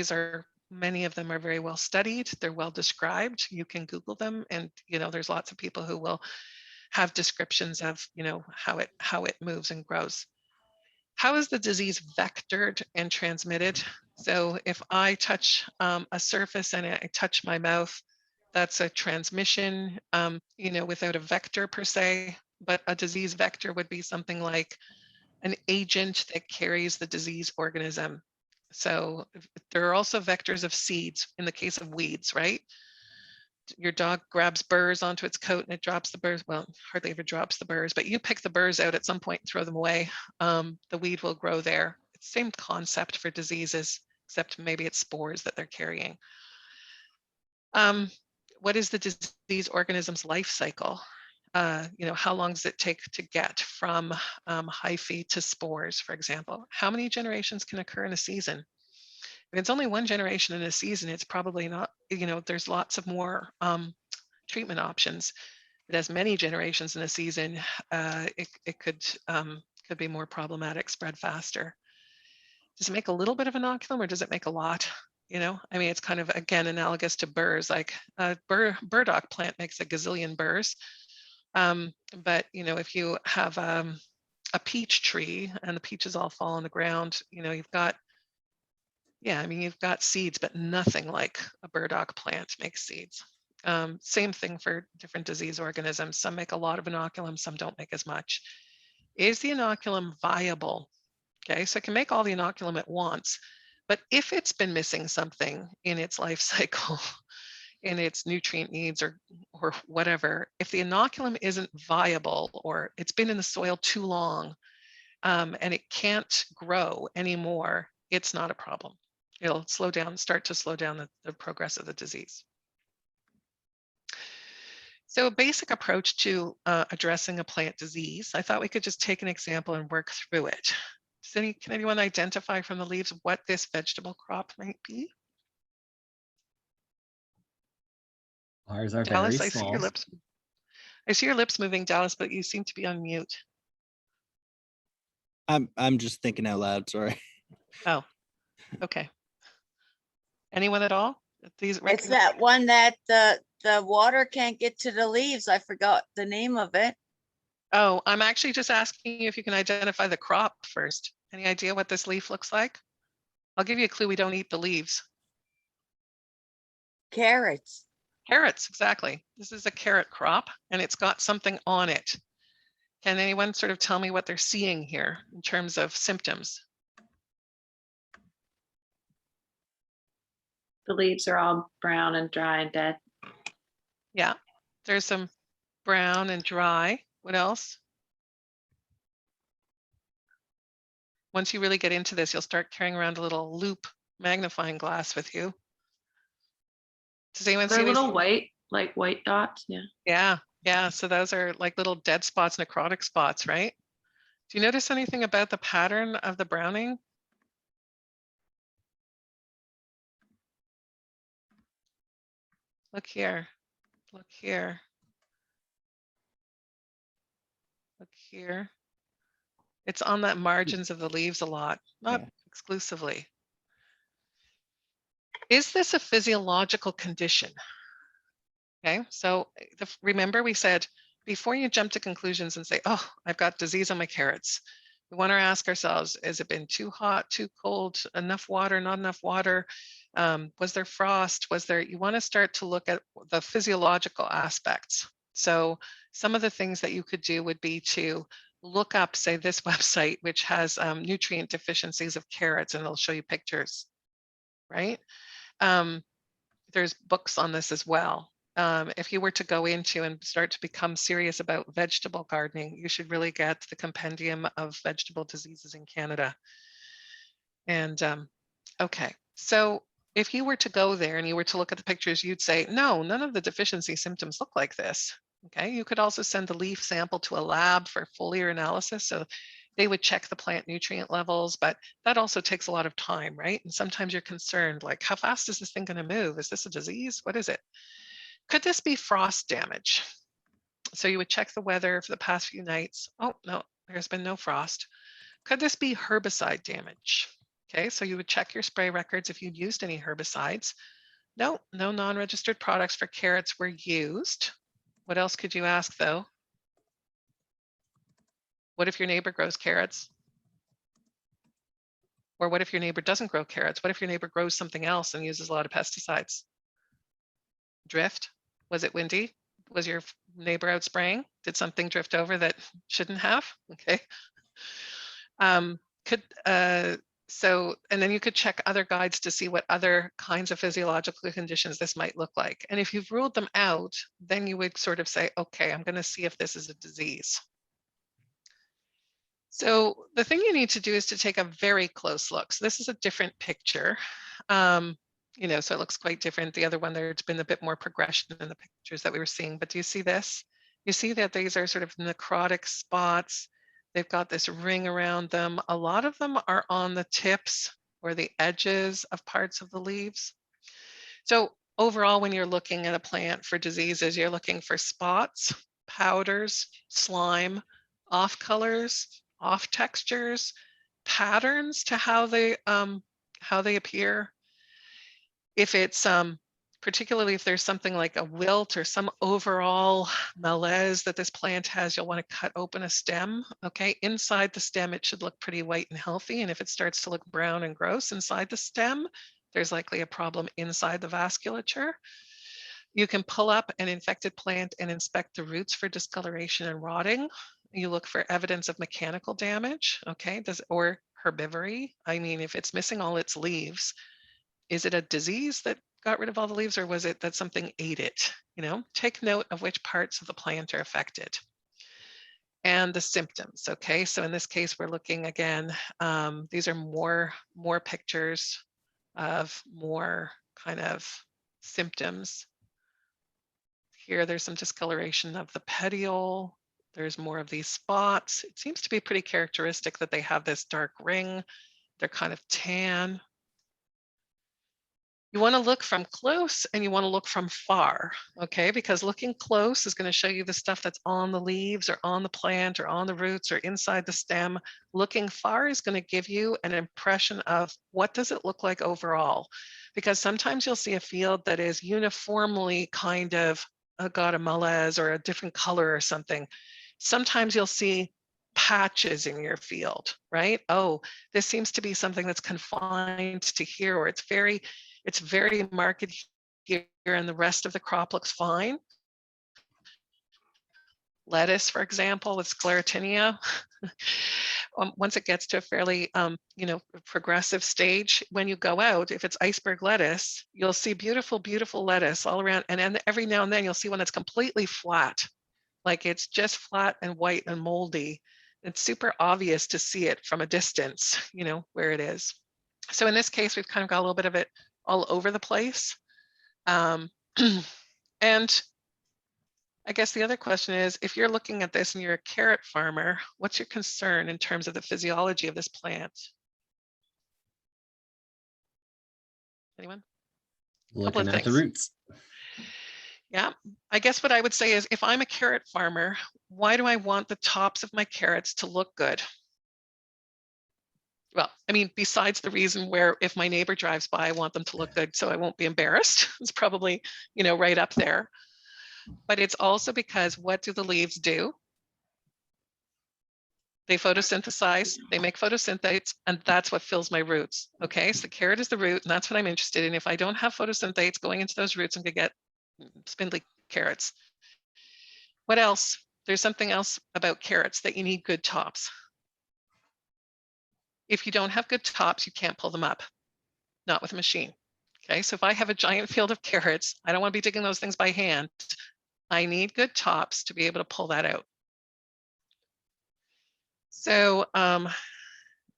many of them are very well studied. They're well described. You can Google them, and you know, there's lots of people who will have descriptions of, you know, how it moves and grows. How is the disease vectored and transmitted? So if I touch a surface and I touch my mouth, that's a transmission, you know, without a vector per se, but a disease vector would be something like an agent that carries the disease organism. So there are also vectors of seeds in the case of weeds, right? Your dog grabs burrs onto its coat and it drops the burrs. Well, hardly ever drops the burrs, but you pick the burrs out at some point and throw them away. The weed will grow there. It's the same concept for diseases, except maybe it's spores that they're carrying. What is the disease organism's life cycle? You know, how long does it take to get from hyphae to spores, for example? How many generations can occur in a season? If it's only one generation in a season, it's probably not, you know, there's lots of more treatment options. But as many generations in a season, it could be more problematic, spread faster. Does it make a little bit of inoculum or does it make a lot? You know, I mean, it's kind of, again, analogous to burrs, like a burdock plant makes a gazillion burrs. But, you know, if you have a peach tree and the peaches all fall on the ground, you know, you've got seeds, but nothing like a burdock plant makes seeds. Same thing for different disease organisms. Some make a lot of inoculum, some don't make as much. Is the inoculum viable? Okay, so it can make all the inoculum at once, but if it's been missing something in its life cycle, in its nutrient needs or whatever, if the inoculum isn't viable or it's been in the soil too long and it can't grow anymore, it's not a problem. It'll start to slow down the progress of the disease. So a basic approach to addressing a plant disease, I thought we could just take an example and work through it. Can anyone identify from the leaves what this vegetable crop might be? Ours are Dallas, very I see small. your lips. I see your lips moving, Dallas, but you seem to be on mute. I'm just thinking out loud. Sorry. Oh, okay. Anyone at all? These It's recognize- that one that the water can't get to the leaves. I forgot the name of it. Oh, I'm actually just asking you if you can identify the crop first. Any idea what this leaf looks like? I'll give you a clue. We don't eat the leaves. Carrots. Carrots, exactly. This is a carrot crop and it's got something on it. Can anyone sort of tell me what they're seeing here in terms of symptoms? The leaves are all brown and dry and dead. Yeah, there's some brown and dry. What else? Once you really get into this, you'll start carrying around a little loop magnifying glass with you. Does anyone see They're any? little white, like white dots. Yeah. Yeah. So those are like little dead spots, necrotic spots, right? Do you notice anything about the pattern of the browning? Look here. Look here. Look here. It's on the margins of the leaves a lot, not Yeah. exclusively. Is this a physiological condition? Okay, so remember we said before you jump to conclusions and say, oh, I've got disease on my carrots, we want to ask ourselves, has it been too hot, too cold, enough water, not enough water? Was there frost? You want to start to look at the physiological aspects. So some of the things that you could do would be to look up, say, this website, which has nutrient deficiencies of carrots, and it'll show you pictures, right? There's books on this as well. If you were to go into and start to become serious about vegetable gardening, you should really get the Compendium of Vegetable Diseases in Canada. And okay, so if you were to go there and you were to look at the pictures, you'd say, no, none of the deficiency symptoms look like this. Okay, you could also send the leaf sample to a lab for foliar analysis. So they would check the plant nutrient levels, but that also takes a lot of time, right? And sometimes you're concerned, like, how fast is this thing going to move? Is this a disease? What is it? Could this be frost damage? So you would check the weather for the past few nights. Oh, no, there's been no frost. Could this be herbicide damage? Okay, so you would check your spray records if you'd used any herbicides. No non-registered products for carrots were used. What else could you ask though? What if your neighbor grows carrots? Or what if your neighbor doesn't grow carrots? What if your neighbor grows something else and uses a lot of pesticides? Drift? Was it windy? Was your neighbor out spraying? Did something drift over that shouldn't have? Okay. And then you could check other guides to see what other kinds of physiological conditions this might look like. And if you've ruled them out, then you would sort of say, okay, I'm going to see if this is a disease. So the thing you need to do is to take a very close look. So this is a different picture. You know, so it looks quite different. The other one, there's been a bit more progression in the pictures that we were seeing, but do you see this? You see that these are sort of necrotic spots. They've got this ring around them. A lot of them are on the tips or the edges of parts of the leaves. So overall, when you're looking at a plant for diseases, you're looking for spots, powders, slime, off colors, off textures, patterns to how they appear. If it's particularly if there's something like a wilt or some overall malaise that this plant has, you'll want to cut open a stem. Okay, inside the stem, it should look pretty white and healthy. And if it starts to look brown and gross inside the stem, there's likely a problem inside the vasculature. You can pull up an infected plant and inspect the roots for discoloration and rotting. You look for evidence of mechanical damage, okay, or herbivory. I mean, if it's missing all its leaves, is it a disease that got rid of all the leaves, or was it that something ate it? You know, take note of which parts of the plant are affected. And the symptoms, okay? So in this case, we're looking again, these are more pictures of more kind of symptoms. Here, there's some discoloration of the petiole. There's more of these spots. It seems to be pretty characteristic that they have this dark ring. They're kind of tan. You want to look from close and you want to look from far, okay? Because looking close is going to show you the stuff that's on the leaves or on the plant or on the roots or inside the stem. Looking far is going to give you an impression of what does it look like overall? Because sometimes you'll see a field that is uniformly kind of got a malaise or a different color or something. Sometimes you'll see patches in your field, right? Oh, this seems to be something that's confined to here, or it's very marked here and the rest of the crop looks fine. Lettuce, for example, with sclerotinia, once it gets to a fairly, progressive stage, when you go out, if it's iceberg lettuce, you'll see beautiful, beautiful lettuce all around. And then every now and then you'll see one that's completely flat, like it's just flat and white and moldy. It's super obvious to see it from a distance, where it is. So in this case, we've kind of got a little bit of it all over the place. And I guess the other question is, if you're looking at this and you're a carrot farmer, what's your concern in terms of the physiology of this plant? Anyone? Looking at the roots. Yeah, I guess what I would say is, if I'm a carrot farmer, why do I want the tops of my carrots to look good? Well, I mean, besides the reason where if my neighbor drives by, I want them to look good so I won't be embarrassed. It's probably, right up there. But it's also because what do the leaves do? They photosynthesize, they make photosynthates, and that's what fills my roots. Okay, so the carrot is the root, and that's what I'm interested in. If I don't have photosynthates going into those roots, I'm gonna get spindly carrots. What else? There's something else about carrots, that you need good tops. If you don't have good tops, you can't pull them up, not with a machine. Okay, so if I have a giant field of carrots, I don't want to be digging those things by hand. I need good tops to be able to pull that out. So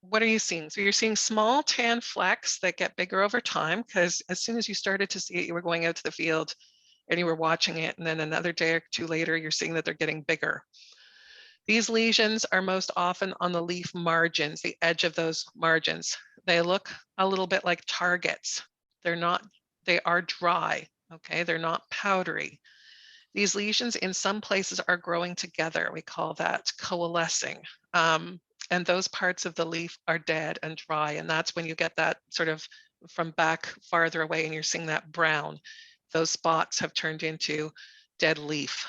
what are you seeing? So you're seeing small tan flecks that get bigger over time, because as soon as you started to see it, you were going out to the field and you were watching it, and then another day or two later, you're seeing that they're getting bigger. These lesions are most often on the leaf margins, the edge of those margins. They look a little bit like targets. They are dry, okay? They're not powdery. These lesions in some places are growing together. We call that coalescing. And those parts of the leaf are dead and dry. And that's when you get that sort of from back farther away and you're seeing that brown. Those spots have turned into dead leaf.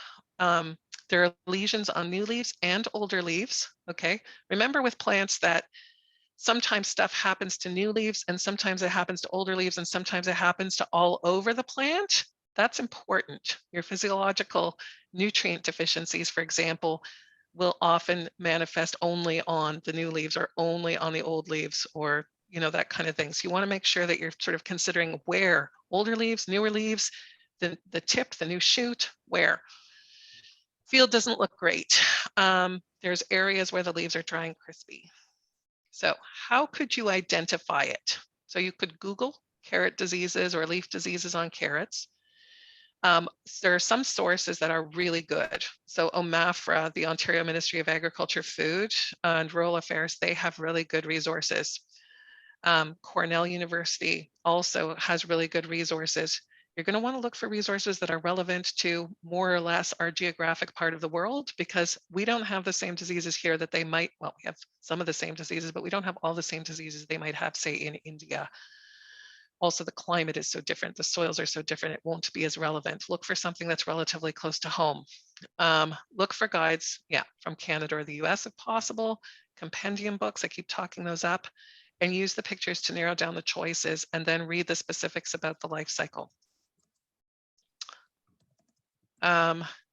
There are lesions on new leaves and older leaves, okay? Remember with plants that sometimes stuff happens to new leaves and sometimes it happens to older leaves and sometimes it happens to all over the plant. That's important. Your physiological nutrient deficiencies, for example, will often manifest only on the new leaves or only on the old leaves, or that kind of thing. So you want to make sure that you're sort of considering where older leaves, newer leaves, the tip, the new shoot, where. Field doesn't look great. There's areas where the leaves are dry and crispy. So how could you identify it? So you could Google carrot diseases or leaf diseases on carrots. There are some sources that are really good. So OMAFRA, the Ontario Ministry of Agriculture, Food and Rural Affairs, they have really good resources. Cornell University also has really good resources. You're going to want to look for resources that are relevant to more or less our geographic part of the world, because we don't have the same diseases here that they might, well, we have some of the same diseases, but we don't have all the same diseases they might have, say, in India. Also, the climate is so different. The soils are so different. It won't be as relevant. Look for something that's relatively close to home. Look for guides, from Canada or the US if possible. Compendium books, I keep talking those up, and use the pictures to narrow down the choices, and then read the specifics about the life cycle.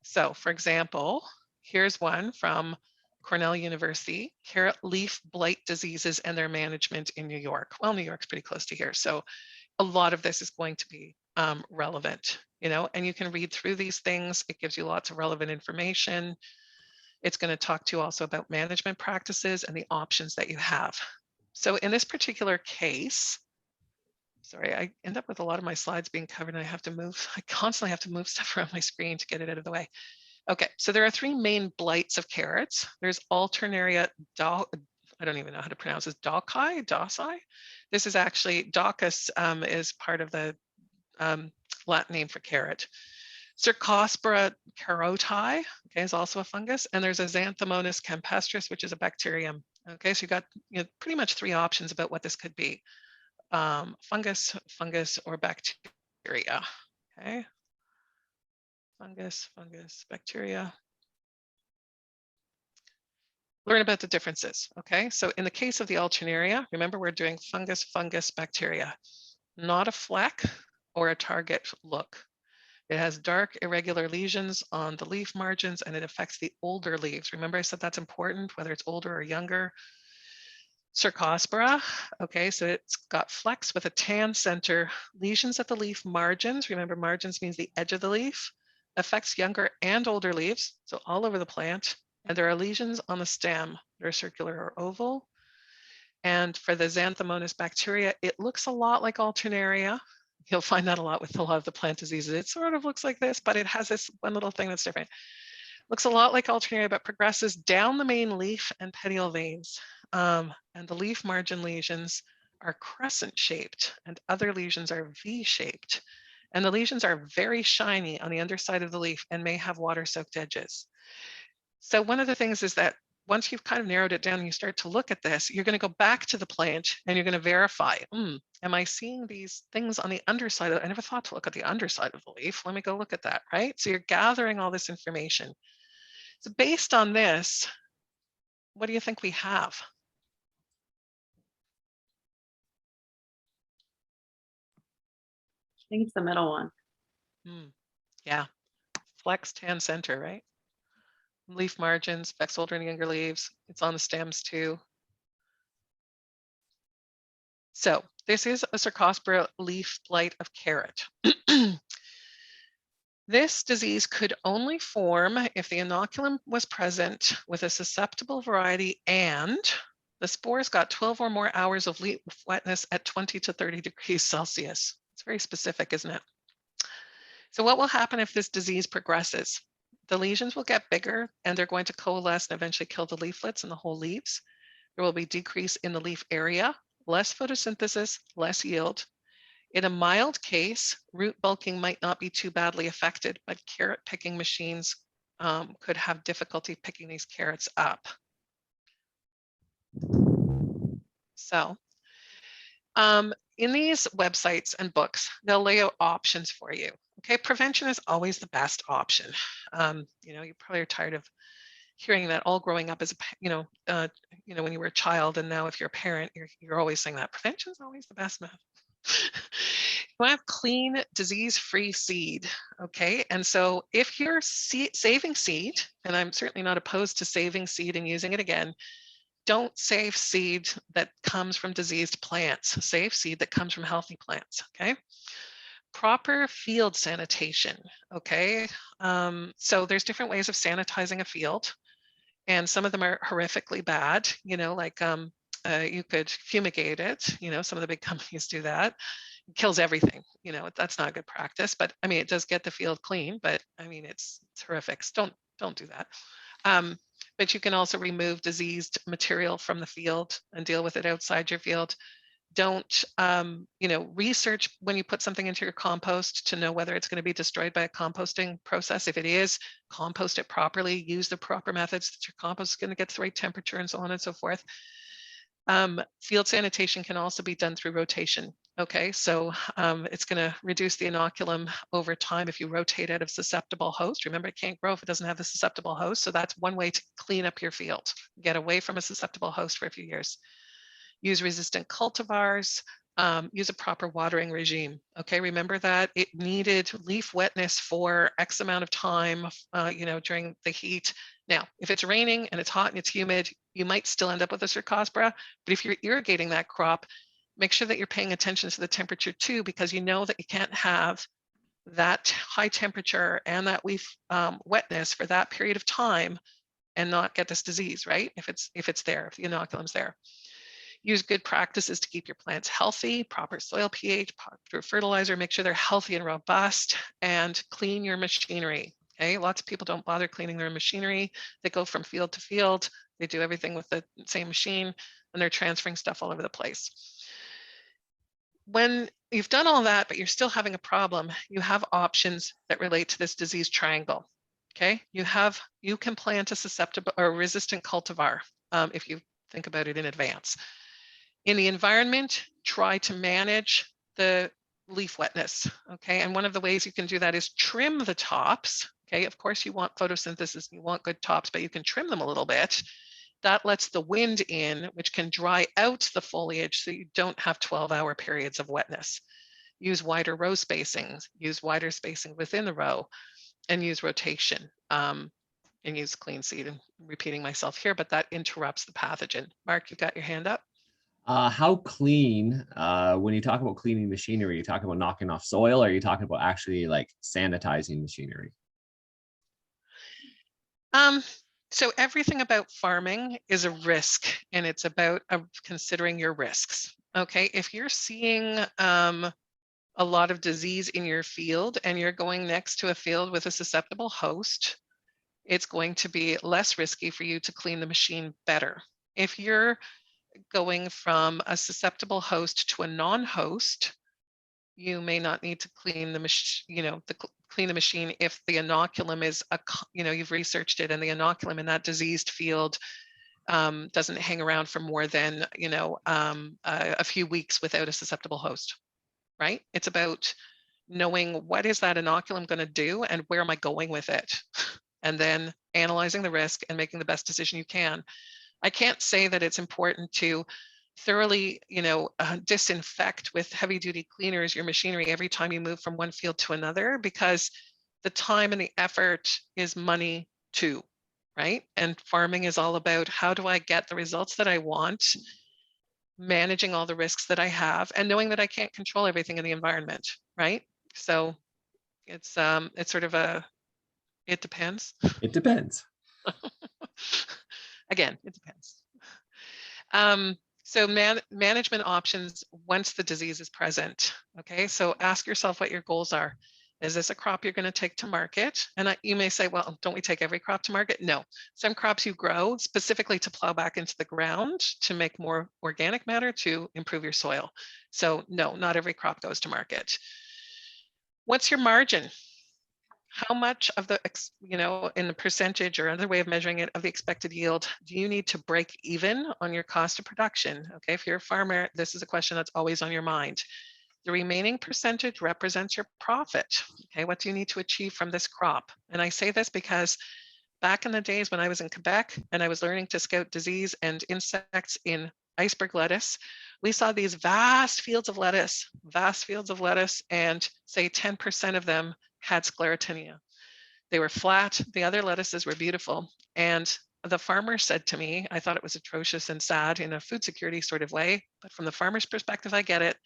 So for example, here's one from Cornell University, carrot leaf blight diseases and their management in New York. Well, New York's pretty close to here. So a lot of this is going to be relevant, and you can read through these things. It gives you lots of relevant information. It's going to talk to you also about management practices and the options that you have. So in this particular case, sorry, I end up with a lot of my slides being covered and I constantly have to move stuff around my screen to get it out of the way. Okay, so there are three main blights of carrots. There's Alternaria, I don't even know how to pronounce this, Docai. This is actually, Docus is part of the Latin name for carrot. Cercospora caroti, okay, is also a fungus, and there's a Xanthomonas campestris, which is a bacterium. Okay, so you got pretty much 3 options about what this could be: fungus, or bacteria. Okay, fungus, bacteria. Learn about the differences. Okay, so in the case of the alternaria, remember we're doing fungus, bacteria, not a fleck or a target look. It has dark, irregular lesions on the leaf margins, and it affects the older leaves. Remember I said that's important, whether it's older or younger. Cercospora, okay, so it's got flecks with a tan center, lesions at the leaf margins. Remember, margins means the edge of the leaf. Affects younger and older leaves, so all over the plant. And there are lesions on the stem. They're circular or oval. And for the Xanthomonas bacteria, it looks a lot like Alternaria. You'll find that a lot with a lot of the plant diseases. It sort of looks like this, but it has this one little thing that's different. Looks a lot like Alternaria, but progresses down the main leaf and petiole veins. And the leaf margin lesions are crescent shaped, and other lesions are V-shaped. And the lesions are very shiny on the underside of the leaf and may have water-soaked edges. So one of the things is that once you've kind of narrowed it down and you start to look at this, you're going to go back to the plant and you're going to verify, am I seeing these things on the underside? I never thought to look at the underside of the leaf. Let me go look at that, right? So you're gathering all this information. So based on this, what do you think we have? I think it's the middle one. Yeah, flex tan center, right? Leaf margins, affects older and younger leaves. It's on the stems too. So this is a Cercospora leaf blight of carrot. This disease could only form if the inoculum was present with a susceptible variety and the spores got 12 or more hours of leaf wetness at 20 to 30 degrees Celsius. It's very specific, isn't it? So what will happen if this disease progresses? The lesions will get bigger and they're going to coalesce and eventually kill the leaflets and the whole leaves. There will be decrease in the leaf area, less photosynthesis, less yield. In a mild case, root bulking might not be too badly affected, but carrot picking machines could have difficulty picking these carrots up. So in these websites and books, they'll lay out options for you. Okay, prevention is always the best option. You know, you probably are tired of hearing that all growing up as a, when you were a child, and now if you're a parent, you're always saying that prevention is always the best method. You want to have clean, disease-free seed, okay? And so if you're saving seed, and I'm certainly not opposed to saving seed and using it again, don't save seed that comes from diseased plants. Save seed that comes from healthy plants, okay? Proper field sanitation, okay? So there's different ways of sanitizing a field, and some of them are horrifically bad, you know, like you could fumigate it, you know, some of the big companies do that. It kills everything, you know, that's not good practice, but I mean, it does get the field clean, but I mean, it's horrific. So don't do that. But you can also remove diseased material from the field and deal with it outside your field. Don't, research when you put something into your compost to know whether it's going to be destroyed by a composting process. If it is, compost it properly, use the proper methods that your compost is going to get to the right temperature and so on and so forth. Field sanitation can also be done through rotation. Okay, so it's going to reduce the inoculum over time if you rotate out of susceptible host. Remember, it can't grow if it doesn't have a susceptible host. So that's one way to clean up your field. Get away from a susceptible host for a few years. Use resistant cultivars. Use a proper watering regime. Okay, remember that it needed leaf wetness for X amount of time, during the heat. Now, if it's raining and it's hot and it's humid, you might still end up with a Cercospora, but if you're irrigating that crop, make sure that you're paying attention to the temperature too, because you know that you can't have that high temperature and that leaf wetness for that period of time and not get this disease, right? If it's there, if the inoculum's there. Use good practices to keep your plants healthy, proper soil pH, proper fertilizer, make sure they're healthy and robust, and clean your machinery. Okay, lots of people don't bother cleaning their machinery. They go from field to field. They do everything with the same machine, and they're transferring stuff all over the place. When you've done all that, but you're still having a problem, you have options that relate to this disease triangle. Okay, you can plant a susceptible or resistant cultivar if you think about it in advance. In the environment, try to manage the leaf wetness. Okay, and one of the ways you can do that is trim the tops. Okay, of course you want photosynthesis, you want good tops, but you can trim them a little bit. That lets the wind in, which can dry out the foliage so you don't have 12-hour periods of wetness. Use wider row spacings, use wider spacing within the row, and use rotation, and use clean seed. I'm repeating myself here, but that interrupts the pathogen. Mark, you got your hand up? How clean, when you talk about cleaning machinery, are you talking about knocking off soil, or are you talking about actually like sanitizing machinery? So everything about farming is a risk, and it's about considering your risks. Okay, if you're seeing a lot of disease in your field and you're going next to a field with a susceptible host, it's going to be less risky for you to clean the machine better. If you're going from a susceptible host to a non-host, you may not need to clean the machine, clean the machine if the inoculum is you've researched it, and the inoculum in that diseased field doesn't hang around for more than a few weeks without a susceptible host, right? It's about knowing what is that inoculum going to do and where am I going with it, and then analyzing the risk and making the best decision you can. I can't say that it's important to thoroughly, disinfect with heavy duty cleaners your machinery every time you move from one field to another, because the time and the effort is money too, right? And farming is all about, how do I get the results that I want, managing all the risks that I have, and knowing that I can't control everything in the environment, right? So it's sort of it depends. It depends. Again, it depends. So management options once the disease is present. Okay, so ask yourself what your goals are. Is this a crop you're going to take to market? And you may say, well, don't we take every crop to market? No, some crops you grow specifically to plow back into the ground to make more organic matter to improve your soil. So no, not every crop goes to market. What's your margin? How much of the, in the percentage or other way of measuring it, of the expected yield do you need to break even on your cost of production? Okay, if you're a farmer, this is a question that's always on your mind. The remaining percentage represents your profit. Okay, what do you need to achieve from this crop? And I say this because back in the days when I was in Quebec and I was learning to scout disease and insects in iceberg lettuce, we saw these vast fields of lettuce, and say 10% of them had sclerotinia. They were flat, the other lettuces were beautiful. And the farmer said to me, I thought it was atrocious and sad in a food security sort of way, but from the farmer's perspective, I get it.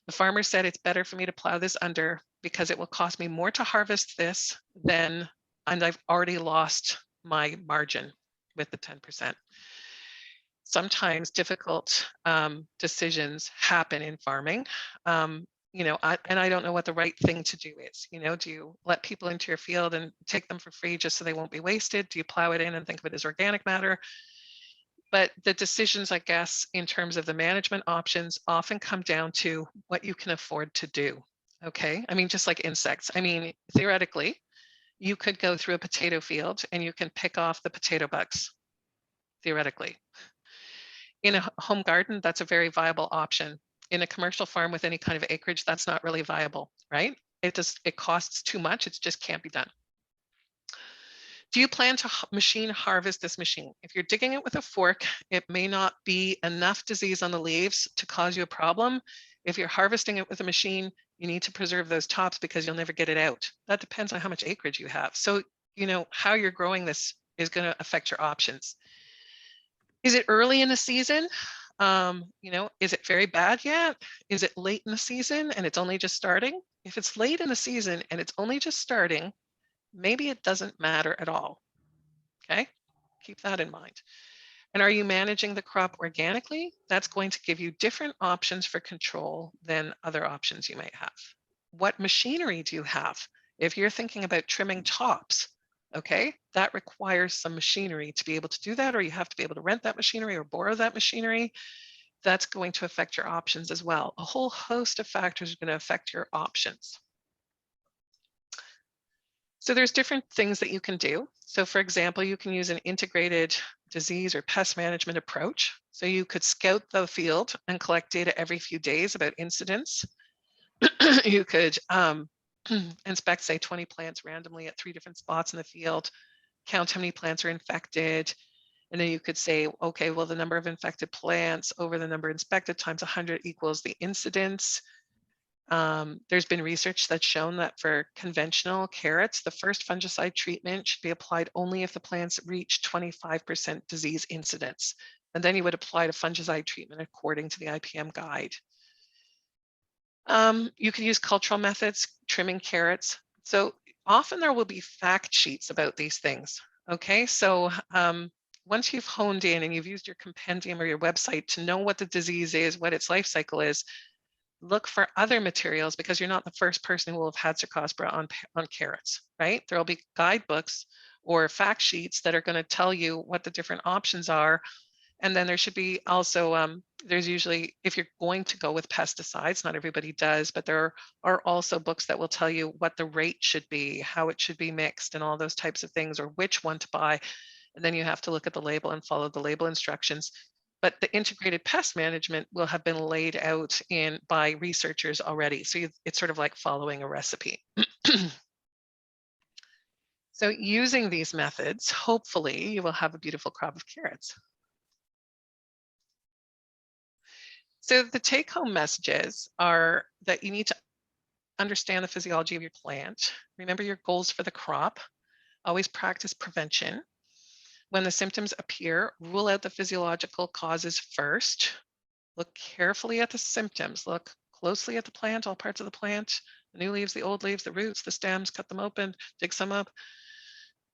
The farmer said, it's better for me to plow this under because it will cost me more to harvest this and I've already lost my margin with the 10%. Sometimes difficult decisions happen in farming. I don't know what the right thing to do is. Do you let people into your field and take them for free just so they won't be wasted? Do you plow it in and think of it as organic matter? But the decisions, I guess, in terms of the management options often come down to what you can afford to do. Okay, I mean, just like insects. I mean, theoretically, you could go through a potato field and you can pick off the potato bugs, theoretically. In a home garden, that's a very viable option. In a commercial farm with any kind of acreage, that's not really viable, right? It costs too much. It just can't be done. Do you plan to machine harvest this machine? If you're digging it with a fork, it may not be enough disease on the leaves to cause you a problem. If you're harvesting it with a machine, you need to preserve those tops because you'll never get it out. That depends on how much acreage you have. So, how you're growing this is going to affect your options. Is it early in the season? Is it very bad yet? Is it late in the season and it's only just starting? If it's late in the season and it's only just starting, maybe it doesn't matter at all. Okay, keep that in mind. And are you managing the crop organically? That's going to give you different options for control than other options you might have. What machinery do you have? If you're thinking about trimming tops, Okay, that requires some machinery to be able to do that, or you have to be able to rent that machinery or borrow that machinery. That's going to affect your options as well. A whole host of factors are going to affect your options. So there's different things that you can do. So for example, you can use an integrated disease or pest management approach. So you could scout the field and collect data every few days about incidents. You could inspect, say, 20 plants randomly at 3 different spots in the field, count how many plants are infected, and then you could say, okay, well, the number of infected plants over the number inspected times 100 equals the incidence. There's been research that's shown that for conventional carrots, the first fungicide treatment should be applied only if the plants reach 25% disease incidence. And then you would apply the fungicide treatment according to the IPM guide. You can use cultural methods, trimming carrots. So often there will be fact sheets about these things. Okay, so once you've honed in and you've used your compendium or your website to know what the disease is, what its life cycle is, look for other materials, because you're not the first person who will have had Cercospora on carrots, right? There will be guidebooks or fact sheets that are going to tell you what the different options are. And then there should be also, there's usually, if you're going to go with pesticides, not everybody does, but there are also books that will tell you what the rate should be, how it should be mixed, and all those types of things, or which one to buy. And then you have to look at the label and follow the label instructions. But the integrated pest management will have been laid out by researchers already. So it's sort of like following a recipe. So using these methods, hopefully you will have a beautiful crop of carrots. So the take-home messages are that you need to understand the physiology of your plant. Remember your goals for the crop. Always practice prevention. When the symptoms appear, rule out the physiological causes first. Look carefully at the symptoms. Look closely at the plant, all parts of the plant, the new leaves, the old leaves, the roots, the stems, cut them open, dig some up.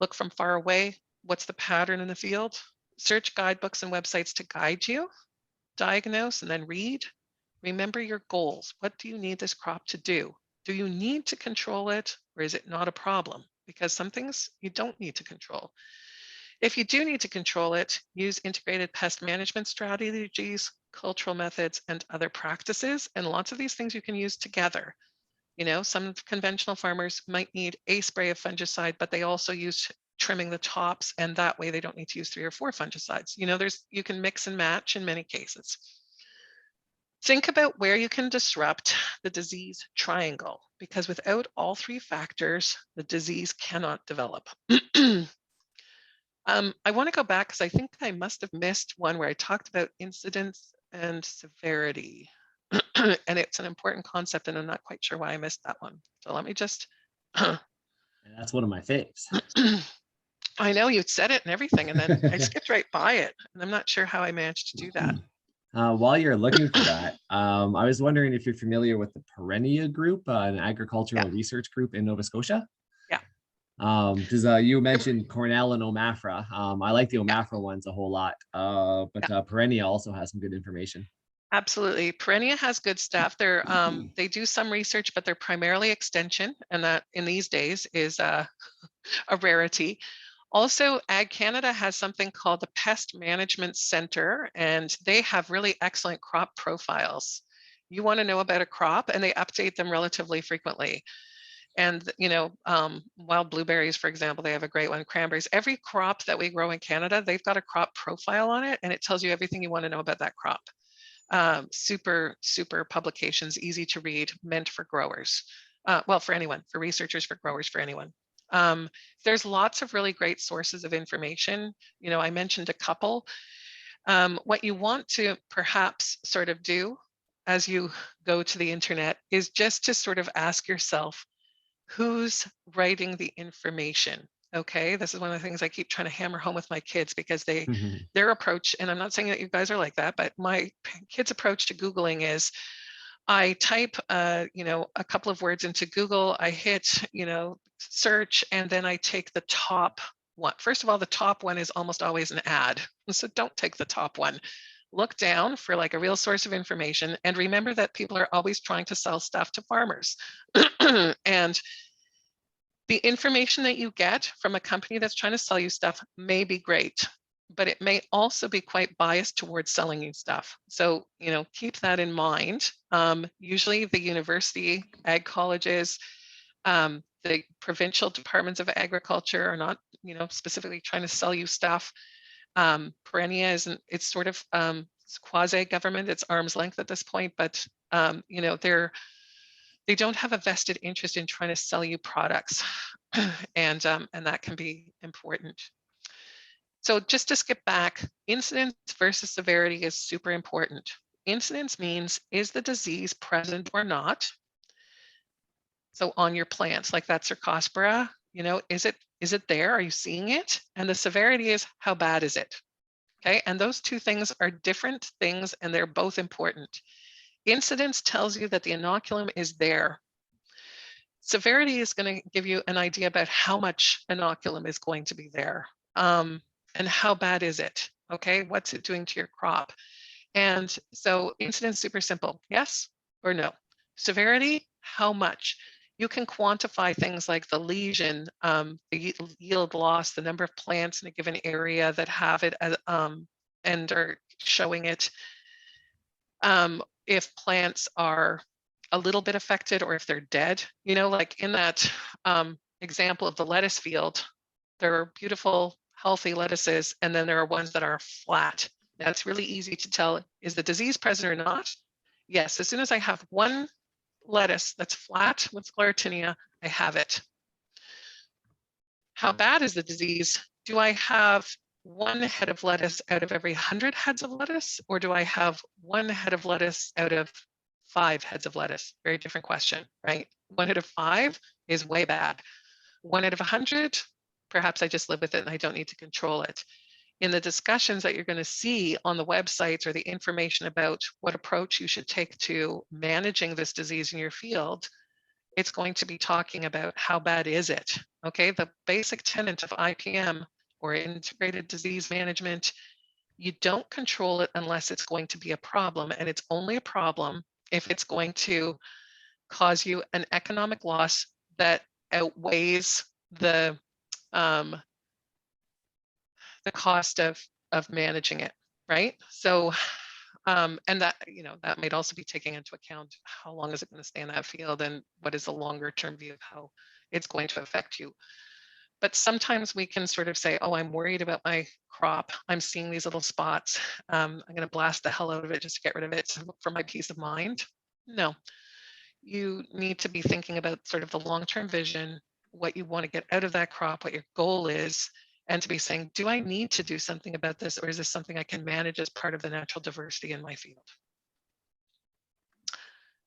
Look from far away. What's the pattern in the field? Search guidebooks and websites to guide you. Diagnose and then read. Remember your goals. What do you need this crop to do? Do you need to control it, or is it not a problem? Because some things you don't need to control. If you do need to control it, use integrated pest management strategies, cultural methods, and other practices. And lots of these things you can use together. You know, some conventional farmers might need a spray of fungicide, but they also use trimming the tops, and that way they don't need to use 3 or 4 fungicides. You know, you can mix and match in many cases. Think about where you can disrupt the disease triangle, because without all 3 factors, the disease cannot develop. I want to go back because I think I must have missed one where I talked about incidence and severity. And it's an important concept, and I'm not quite sure why I missed that one. So let me just. And that's one of my faves. I know you said it and everything, and then I skipped right by it. And I'm not sure how I managed to do that. While you're looking for that, I was wondering if you're familiar with the Perennia Group, an agricultural research group in Nova Scotia. Yeah. Because you mentioned Cornell and Omafra. I like the Omafra ones a whole lot, but Perennia also has some good information. Absolutely. Perennia has good stuff. They do some research, but they're primarily extension, and that in these days is a rarity. Also, Ag Canada has something called the Pest Management Center, and they have really excellent crop profiles. You want to know about a crop, and they update them relatively frequently. And, you know, wild blueberries, for example, they have a great one. Cranberries, every crop that we grow in Canada, they've got a crop profile on it, and it tells you everything you want to know about that crop. Super publications, easy to read, meant for growers. Well, for anyone, for researchers, for growers, for anyone. There's lots of really great sources of information. You know, I mentioned a couple. What you want to perhaps sort of do as you go to the internet is just to sort of ask yourself, who's writing the information? Okay, this is one of the things I keep trying to hammer home with my kids, because their approach, and I'm not saying that you guys are like that, but my kids' approach to Googling is, I type, you know, a couple of words into Google, I hit, you know, search, and then I take the top one. First of all, the top one is almost always an ad. So don't take the top one. Look down for like a real source of information, and remember that people are always trying to sell stuff to farmers. And The information that you get from a company that's trying to sell you stuff may be great, but it may also be quite biased towards selling you stuff. So, you know, keep that in mind. Usually the university, ag colleges, the provincial departments of agriculture are not, you know, specifically trying to sell you stuff. Perennia isn't, it's sort of it's quasi-government, it's arm's length at this point, but you know, they don't have a vested interest in trying to sell you products. And that can be important. So just to skip back, incidence versus severity is super important. Incidence means, is the disease present or not? So on your plants, like that Cercospora, you know, is it there? Are you seeing it? And the severity is, how bad is it? Okay, and those two things are different things, and they're both important. Incidence tells you that the inoculum is there. Severity is going to give you an idea about how much inoculum is going to be there, and how bad is it? Okay, what's it doing to your crop? And so incidence, super simple, yes or no. Severity, how much? You can quantify things like the lesion, the yield loss, the number of plants in a given area that have it as, and are showing it. If plants are a little bit affected or if they're dead, you know, like in that example of the lettuce field, there are beautiful, healthy lettuces, and then there are ones that are flat. Now it's really easy to tell, is the disease present or not? Yes, as soon as I have one lettuce that's flat with sclerotinia, I have it. How bad is the disease? Do I have one head of lettuce out of every 100 heads of lettuce, or do I have one head of lettuce out of 5 heads of lettuce? Very different question, right? 1 head of 5 is way bad. 1 out of 100, perhaps I just live with it and I don't need to control it. In the discussions that you're going to see on the websites, or the information about what approach you should take to managing this disease in your field, it's going to be talking about how bad is it. Okay, the basic tenet of IPM, or integrated disease management, you don't control it unless it's going to be a problem, and it's only a problem if it's going to cause you an economic loss that outweighs the cost of managing it, right? So, and that, you know, that might also be taking into account how long is it going to stay in that field, and what is the longer term view of how it's going to affect you. But sometimes we can sort of say, oh, I'm worried about my crop. I'm seeing these little spots. I'm going to blast the hell out of it just to get rid of it for my peace of mind. No, you need to be thinking about sort of the long-term vision, what you want to get out of that crop, what your goal is, and to be saying, do I need to do something about this, or is this something I can manage as part of the natural diversity in my field?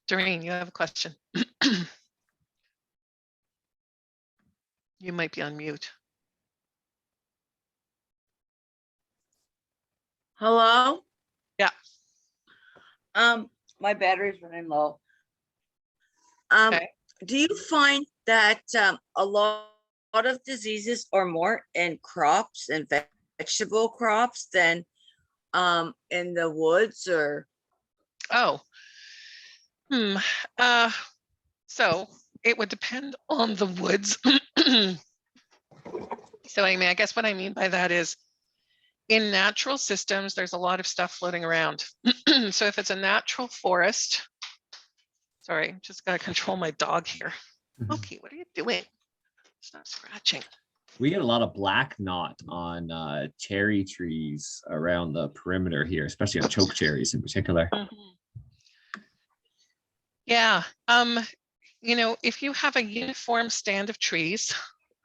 Doreen, you have a question. You might be on mute. Hello? Yeah. My battery's running low. Okay. Do you find that a lot of diseases are more in crops and vegetable crops than in the woods, or? Oh. So it would depend on the woods. So I mean, I guess what I mean by that is, in natural systems, there's a lot of stuff floating around. So if it's a natural forest, sorry, just gotta control my dog here. Okay, what are you doing? Stop scratching. We get a lot of black knot on cherry trees around the perimeter here, especially on choke cherries in particular. Yeah, you know, if you have a uniform stand of trees,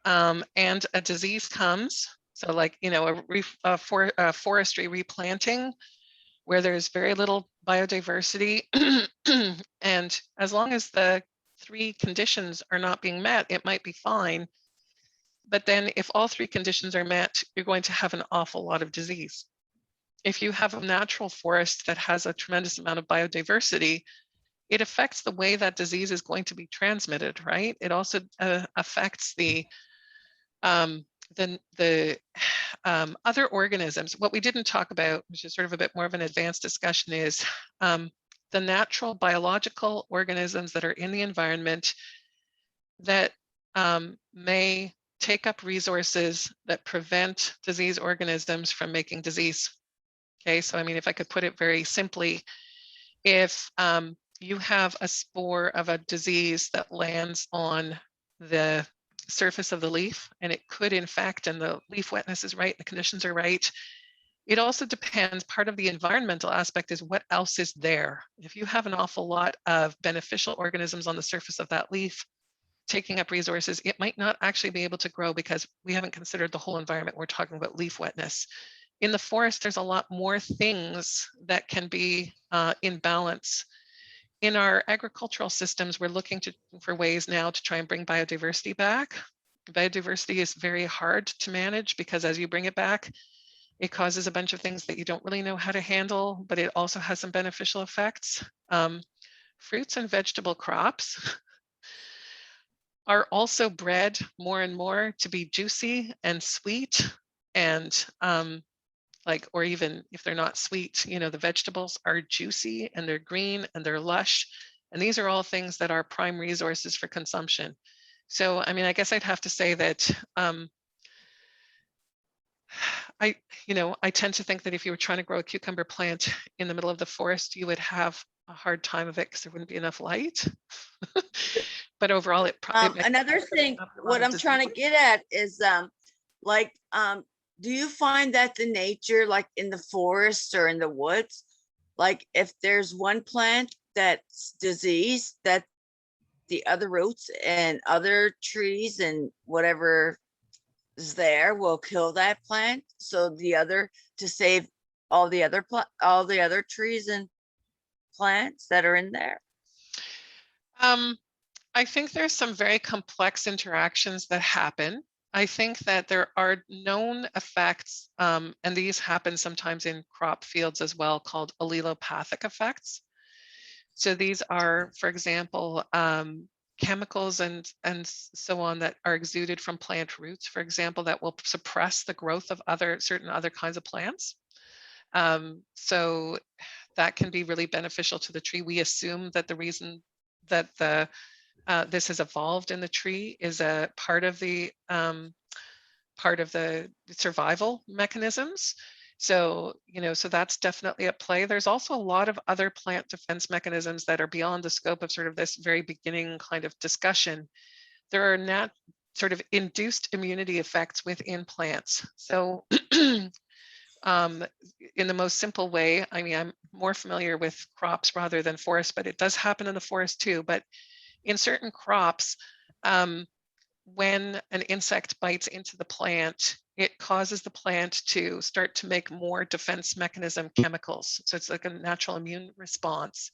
and a disease comes, so like, you know, a forestry replanting where there's very little biodiversity, and as long as the 3 conditions are not being met, it might be fine. But then if all 3 conditions are met, you're going to have an awful lot of disease. If you have a natural forest that has a tremendous amount of biodiversity, it affects the way that disease is going to be transmitted, right? It also affects the other organisms. What we didn't talk about, which is sort of a bit more of an advanced discussion, is the natural biological organisms that are in the environment that may take up resources that prevent disease organisms from making disease. Okay, so I mean, if I could put it very simply, if you have a spore of a disease that lands on the surface of the leaf, and it could in fact, and the leaf wetness is right, the conditions are right, it also depends, part of the environmental aspect is what else is there. If you have an awful lot of beneficial organisms on the surface of that leaf taking up resources, it might not actually be able to grow because we haven't considered the whole environment. We're talking about leaf wetness. In the forest, there's a lot more things that can be in balance. In our agricultural systems, we're looking for ways now to try and bring biodiversity back. Biodiversity is very hard to manage because as you bring it back, it causes a bunch of things that you don't really know how to handle, but it also has some beneficial effects. Fruits and vegetable crops are also bred more and more to be juicy and sweet, and or even if they're not sweet, you know, the vegetables are juicy and they're green and they're lush. And these are all things that are prime resources for consumption. So, I mean, I guess I'd have to say that I tend to think that if you were trying to grow a cucumber plant in the middle of the forest, you would have a hard time of it because there wouldn't be enough light. But overall, another thing, what I'm trying to get at is do you find that the nature, like in the forest or in the woods, like if there's one plant that's diseased, that the other roots and other trees and whatever is there will kill that plant, so to save all the other trees and plants that are in there? I think there's some very complex interactions that happen. I think that there are known effects, and these happen sometimes in crop fields as well, called allelopathic effects. So these are, for example, chemicals and so on that are exuded from plant roots, for example, that will suppress the growth of certain other kinds of plants. So that can be really beneficial to the tree. We assume that the reason that this has evolved in the tree is a part of the survival mechanisms. So, so that's definitely at play. There's also a lot of other plant defense mechanisms that are beyond the scope of sort of this very beginning kind of discussion. There are sort of induced immunity effects within plants. So in the most simple way, I mean, I'm more familiar with crops rather than forests, but it does happen in the forest too. But in certain crops, when an insect bites into the plant, it causes the plant to start to make more defense mechanism chemicals. So it's like a natural immune response.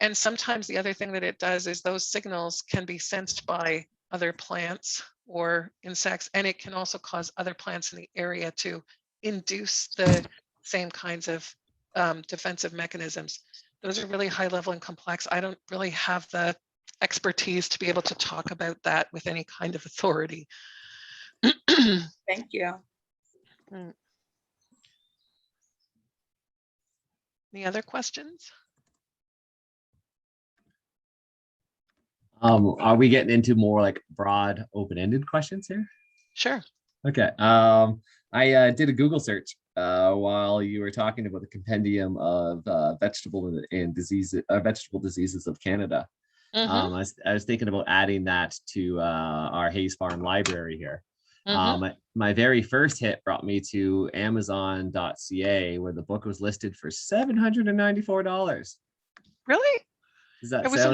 And sometimes the other thing that it does is those signals can be sensed by other plants or insects, and it can also cause other plants in the area to induce the same kinds of defensive mechanisms. Those are really high level and complex. I don't really have the expertise to be able to talk about that with any kind of authority. Thank you. Any other questions? Are we getting into more like broad, open-ended questions here? Sure. Okay. I did a Google search while you were talking about the compendium of vegetable diseases of Canada. I was thinking about adding that to our Hayes Farm library here. My very first hit brought me to Amazon.ca, where the book was listed for $794. Really? It was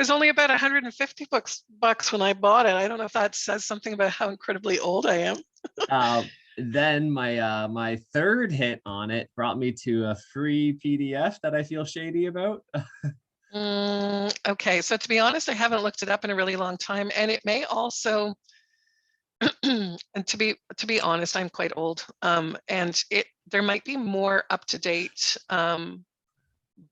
only about 150 bucks when I bought it. I don't know if that says something about how incredibly old I am. Then my third hit on it brought me to a free PDF that I feel shady about. Okay, so to be honest, I haven't looked it up in a really long time, and it may also, and to be honest, I'm quite old, and there might be more up-to-date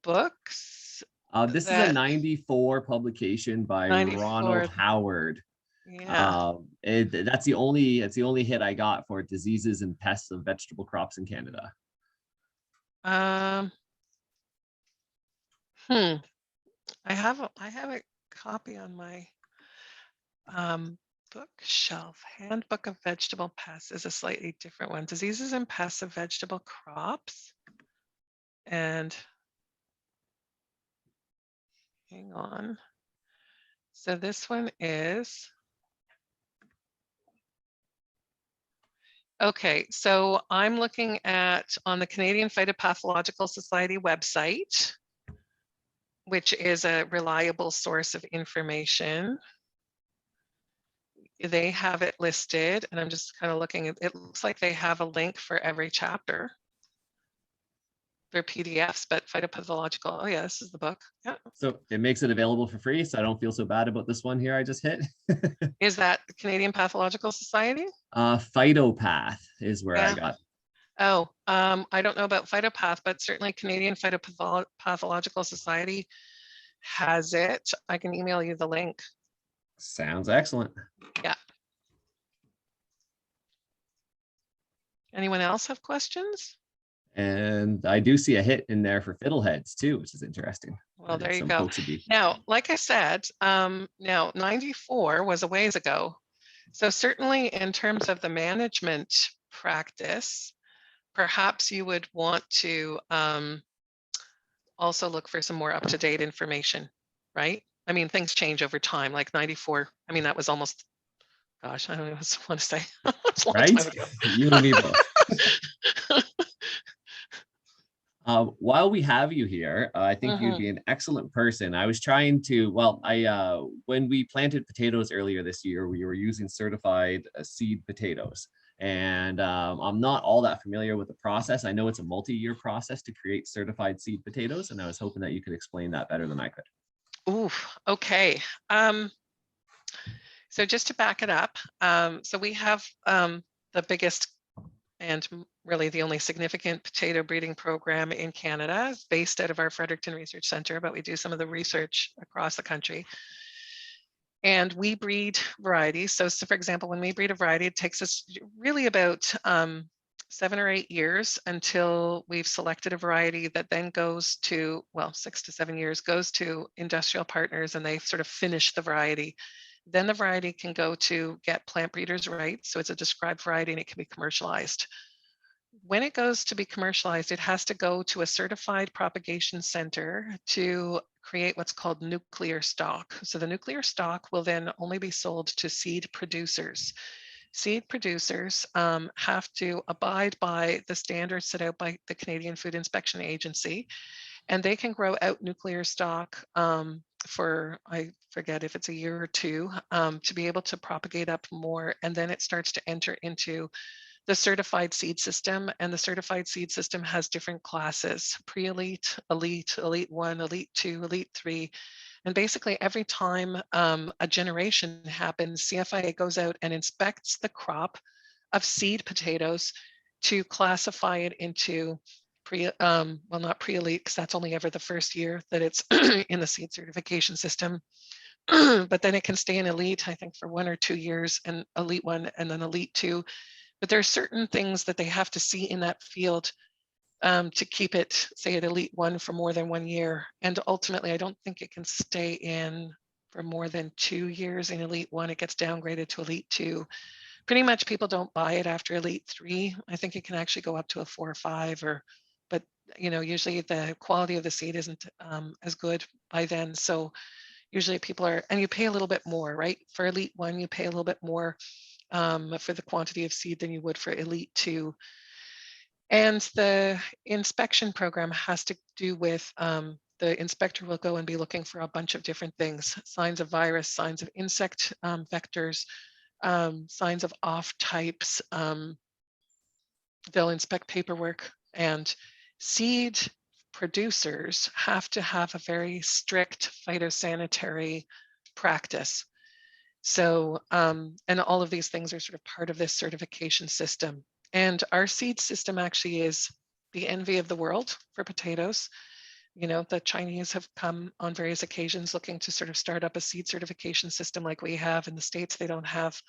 books. This is a 94 publication by 94. Ronald Howard. Yeah. That's the only hit I got for diseases and pests of vegetable crops in Canada. I have a copy on my Bookshelf, Handbook of Vegetable Pests is a slightly different one. Diseases and pests of vegetable crops. And hang on. So this one is, okay, so I'm looking at on the Canadian Phytopathological Society website, which is a reliable source of information. They have it listed, and I'm just kind of looking at it. Looks like they have a link for every chapter. They're PDFs, but phytopathological. Oh yeah, this is the book. Yeah. So it makes it available for free, so I don't feel so bad about this one here I just hit. Is that Canadian Pathological Society? Phytopath is where I Yeah. got. Oh, I don't know about Phytopath, but certainly Canadian Phytopathological Society has it. I can email you the link. Sounds excellent. Yeah. Anyone else have questions? And I do see a hit in there for fiddleheads too, which is interesting. Well, there you Some go. folks would be. Now, like I said, now 94 was a ways ago. So certainly in terms of the management practice, perhaps you would want to also look for some more up-to-date information, right? I mean, things change over time, like 94. I mean, that was almost, gosh, I don't even want to say. It's a long Right? time ago. You and me both. While we have you here, I think you'd be an excellent person. I was trying to, well, when we planted potatoes earlier this year, we were using certified seed potatoes. And I'm not all that familiar with the process. I know it's a multi-year process to create certified seed potatoes, and I was hoping that you could explain that better than I could. Ooh, okay. So just to back it up, so we have the biggest and really the only significant potato breeding program in Canada, based out of our Fredericton Research Center, but we do some of the research across the country. And we breed varieties. So for example, when we breed a variety, it takes us really about 7 or 8 years until we've selected a variety that then goes to, well, 6 to 7 years, goes to industrial partners, and they sort of finish the variety. Then the variety can go to get plant breeders' rights. So it's a described variety and it can be commercialized. When it goes to be commercialized, it has to go to a certified propagation center to create what's called nuclear stock. So the nuclear stock will then only be sold to seed producers. Seed producers have to abide by the standards set out by the Canadian Food Inspection Agency, and they can grow out nuclear stock for, I forget if it's a year or two, to be able to propagate up more. And then it starts to enter into the certified seed system, and the certified seed system has different classes: pre-elite, elite, elite 1, elite 2, elite 3. And basically every time a generation happens, CFIA goes out and inspects the crop of seed potatoes to classify it into well, not pre-elite, because that's only ever the first year that it's in the seed certification system. But then it can stay in elite, I think, for 1 or 2 years, and elite 1 and then elite 2. But there are certain things that they have to see in that field to keep it, say, at elite 1 for more than 1 year. And ultimately, I don't think it can stay in for more than 2 years in elite 1. It gets downgraded to elite 2. Pretty much people don't buy it after elite 3. I think it can actually go up to a 4 or 5, but you know, usually the quality of the seed isn't as good by then. So usually people are, and you pay a little bit more, right? For elite 1, you pay a little bit more for the quantity of seed than you would for elite 2. And the inspection program has to do with the inspector will go and be looking for a bunch of different things: signs of virus, signs of insect vectors, signs of off types. They'll inspect paperwork, and seed producers have to have a very strict phytosanitary practice. So, and all of these things are sort of part of this certification system. And our seed system actually is the envy of the world for potatoes. You know, the Chinese have come on various occasions looking to sort of start up a seed certification system like we have. In the States, they don't have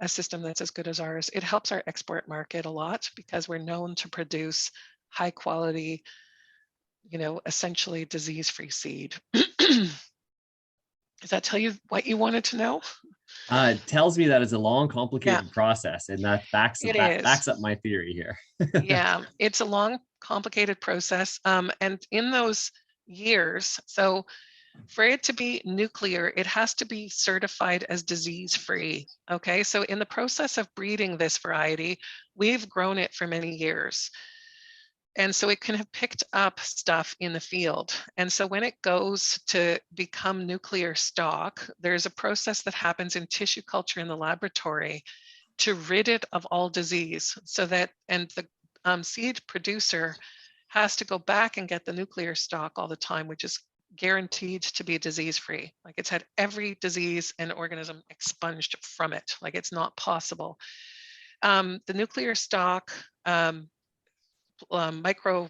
a system that's as good as ours. It helps our export market a lot because we're known to produce high quality, you know, essentially disease-free seed. Does that tell you what you wanted to know? It tells me that it's a long, Yeah, complicated process, and that it is. backs up my theory here. Yeah, it's a long, complicated process. And in those years, so for it to be nuclear, it has to be certified as disease-free. Okay, so in the process of breeding this variety, we've grown it for many years. And so it can have picked up stuff in the field. And so when it goes to become nuclear stock, there's a process that happens in tissue culture in the laboratory to rid it of all disease, so that, and the seed producer has to go back and get the nuclear stock all the time, which is guaranteed to be disease-free. Like it's had every disease and organism expunged from it. Like it's not possible. The nuclear stock, micro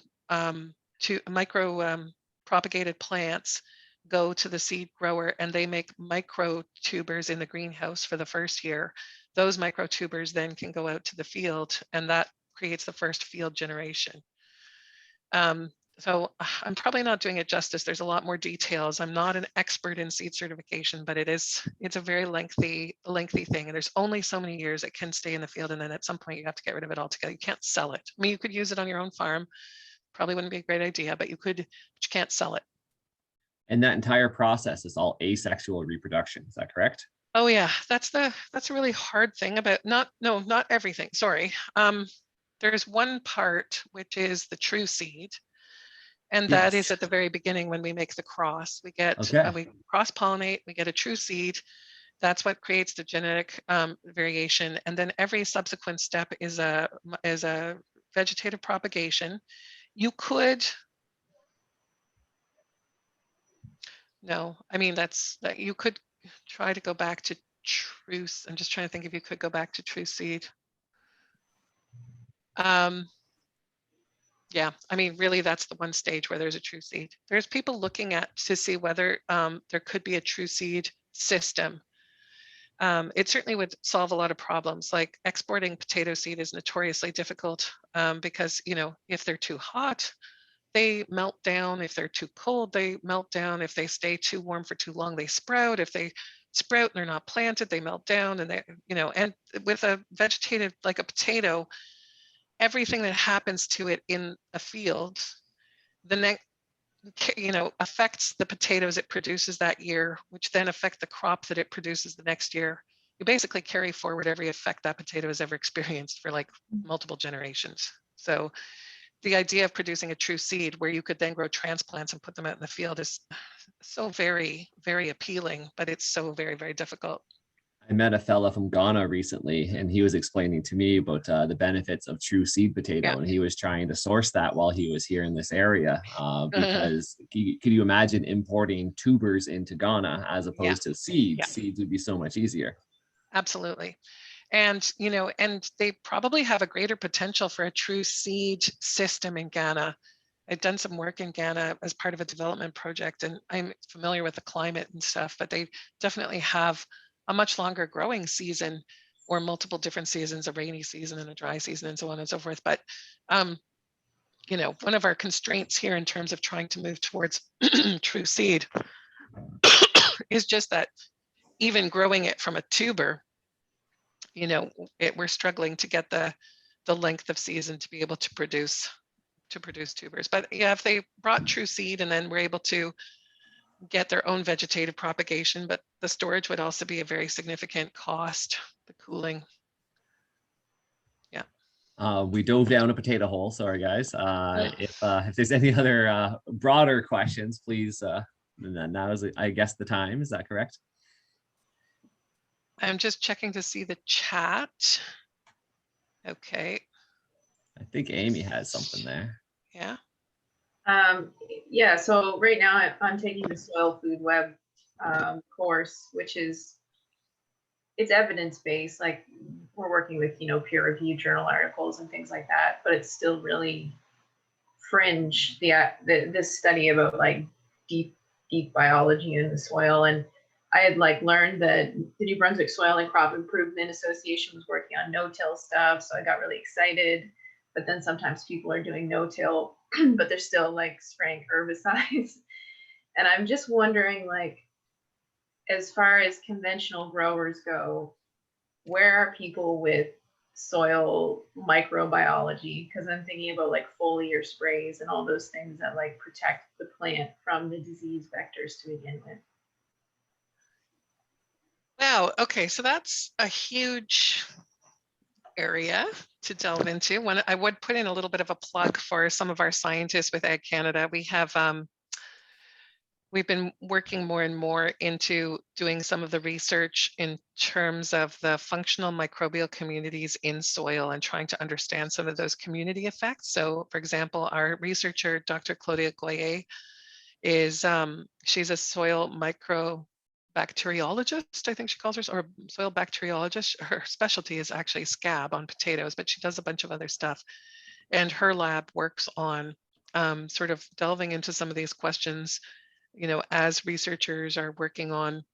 propagated plants go to the seed grower, and they make micro tubers in the greenhouse for the first year. Those micro tubers then can go out to the field, and that creates the first field generation. So I'm probably not doing it justice. There's a lot more details. I'm not an expert in seed certification, but it's a very lengthy thing. And there's only so many years it can stay in the field. And then at some point you have to get rid of it altogether. You can't sell it. I mean, you could use it on your own farm. Probably wouldn't be a great idea, but you could, but you can't sell it. And that entire process is all asexual reproduction. Is that correct? Oh yeah, that's a really hard thing about not everything. Sorry. There's one part which is the true seed. And that is Yes. at the very beginning when we make the cross. We get, Okay. we cross-pollinate, we get a true seed. That's what creates the genetic variation. And then every subsequent step is a vegetative propagation. You could, no, I mean, that you could try to go back to true. I'm just trying to think if you could go back to true seed. Yeah, I mean, really, that's the one stage where there's a true seed. There's people looking at to see whether there could be a true seed system. It certainly would solve a lot of problems. Like exporting potato seed is notoriously difficult because, you know, if they're too hot, they melt down. If they're too cold, they melt down. If they stay too warm for too long, they sprout. If they sprout and they're not planted, they melt down. And they, you know, and with a vegetative like a potato, everything that happens to it in a field, the next, you know, affects the potatoes it produces that year, which then affect the crop that it produces the next year. You basically carry forward every effect that potato has ever experienced for like multiple generations. So the idea of producing a true seed where you could then grow transplants and put them out in the field is so very, very appealing, but it's so very, very difficult. I met a fella from Ghana recently, and he was explaining to me about the benefits of true seed potato, and he was trying to source that while he was here in this area because could you imagine importing tubers into Ghana as opposed to seeds? Seeds would be so much easier. Absolutely. And, you know, and they probably have a greater potential for a true seed system in Ghana. I've done some work in Ghana as part of a development project, and I'm familiar with the climate and stuff, but they definitely have a much longer growing season or multiple different seasons, a rainy season and a dry season and so on and so forth. But, you know, one of our constraints here in terms of trying to move towards true seed is just that even growing it from a tuber, you know, we're struggling to get the length of season to be able to produce tubers. But yeah, if they brought true seed and then we're able to get their own vegetative propagation, but the storage would also be a very significant cost, the cooling. Yeah. We dove down a potato hole. Sorry, guys. If there's any other broader questions, please. Now is, I guess, the time. Is that correct? I'm just checking to see the chat. Okay. I think Amy has something there. Yeah. Yeah, so right now I'm taking the Soil Food Web course, which is, it's evidence-based. Like we're working with, you know, peer-reviewed journal articles and things like that, but it's still really fringe, this study about like deep biology in the soil. And I had like learned that the New Brunswick Soil and Crop Improvement Association was working on no-till stuff, so I got really excited. But then sometimes people are doing no-till, but they're still like spraying herbicides. And I'm just wondering, like, as far as conventional growers go, where are people with soil microbiology? Because I'm thinking about like foliar sprays and all those things that like protect the plant from the disease vectors to begin with. Wow. Okay. So that's a huge area to delve into. When I would put in a little bit of a plug for some of our scientists with Ag Canada, we have we've been working more and more into doing some of the research in terms of the functional microbial communities in soil and trying to understand some of those community effects. So for example, our researcher, Dr. Claudia Goyer, is she's a soil microbacteriologist, I think she calls her, or soil bacteriologist. Her specialty is actually scab on potatoes, but she does a bunch of other stuff. And her lab works on sort of delving into some of these questions, you know, as researchers are working on,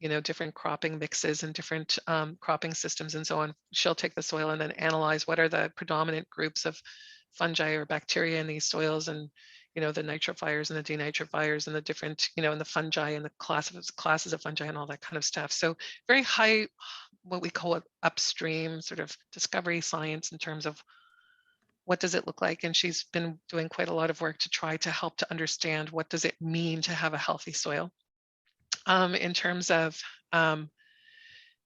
you know, different cropping mixes and different cropping systems and so on. She'll take the soil and then analyze what are the predominant groups of fungi or bacteria in these soils, and, you know, the nitrifiers and the denitrifiers and the different, you know, and the fungi and the classes of fungi and all that kind of stuff. So very high, what we call it upstream sort of discovery science in terms of what does it look like? And she's been doing quite a lot of work to try to help to understand what does it mean to have a healthy soil. In terms of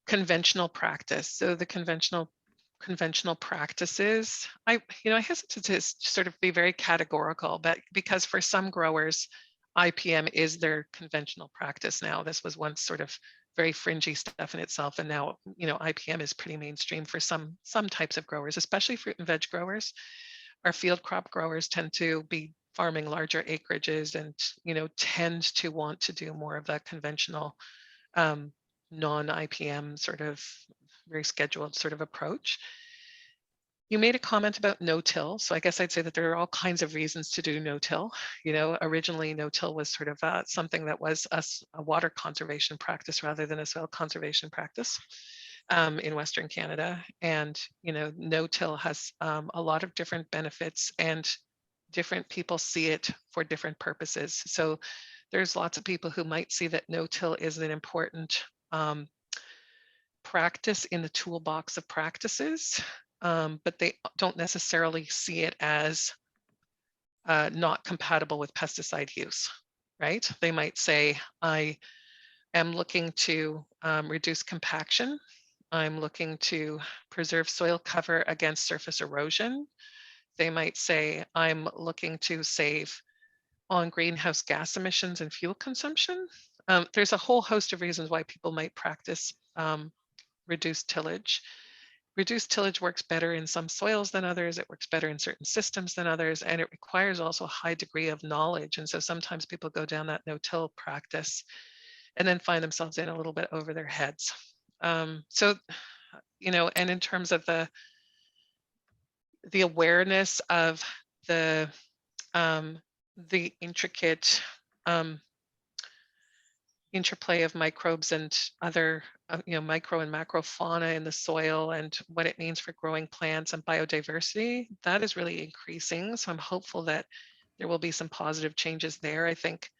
conventional practice. So the conventional practices, I hesitate to sort of be very categorical, but because for some growers, IPM is their conventional practice now. This was once sort of very fringy stuff in itself, and now, you know, IPM is pretty mainstream for some types of growers, especially fruit and veg growers. Our field crop growers tend to be farming larger acreages and, you know, tend to want to do more of the conventional non-IPM sort of very scheduled sort of approach. You made a comment about no-till. So I guess I'd say that there are all kinds of reasons to do no-till. You know, originally no-till was sort of something that was a water conservation practice rather than a soil conservation practice in Western Canada. And, you know, no-till has a lot of different benefits, and different people see it for different purposes. So there's lots of people who might see that no-till is an important practice in the toolbox of practices, but they don't necessarily see it as not compatible with pesticide use, right? They might say, I am looking to reduce compaction. I'm looking to preserve soil cover against surface erosion. They might say, I'm looking to save on greenhouse gas emissions and fuel consumption. There's a whole host of reasons why people might practice reduced tillage. Reduced tillage works better in some soils than others. It works better in certain systems than others, and it requires also a high degree of knowledge. And so sometimes people go down that no-till practice and then find themselves in a little bit over their heads. So, you know, and in terms of the awareness of the intricate interplay of microbes and other, you know, micro and macro fauna in the soil and what it means for growing plants and biodiversity, that is really increasing. So I'm hopeful that there will be some positive changes there. I think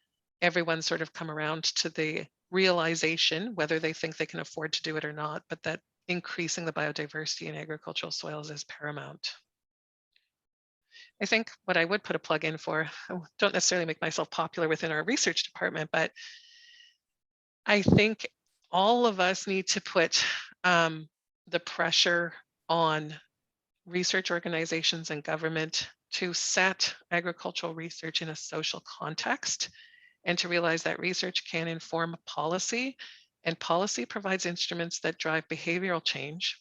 everyone's sort of come around to the realization, whether they think they can afford to do it or not, but that increasing the biodiversity in agricultural soils is paramount. I think what I would put a plug in for, I don't necessarily make myself popular within our research department, but I think all of us need to put the pressure on research organizations and government to set agricultural research in a social context, and to realize that research can inform policy, and policy provides instruments that drive behavioral change.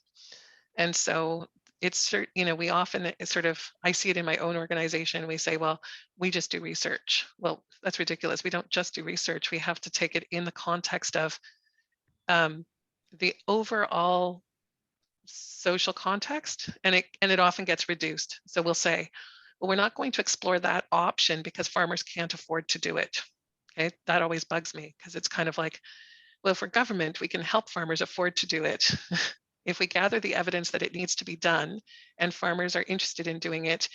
And so it's, you know, we often sort of, I see it in my own organization, we say, well, we just do research. Well, that's ridiculous. We don't just do research. We have to take it in the context of the overall social context, and it often gets reduced. So we'll say, well, we're not going to explore that option because farmers can't afford to do it. Okay, that always bugs me, because it's kind of like, well, if we're government, we can help farmers afford to do it. If we gather the evidence that it needs to be done and farmers are interested in doing it,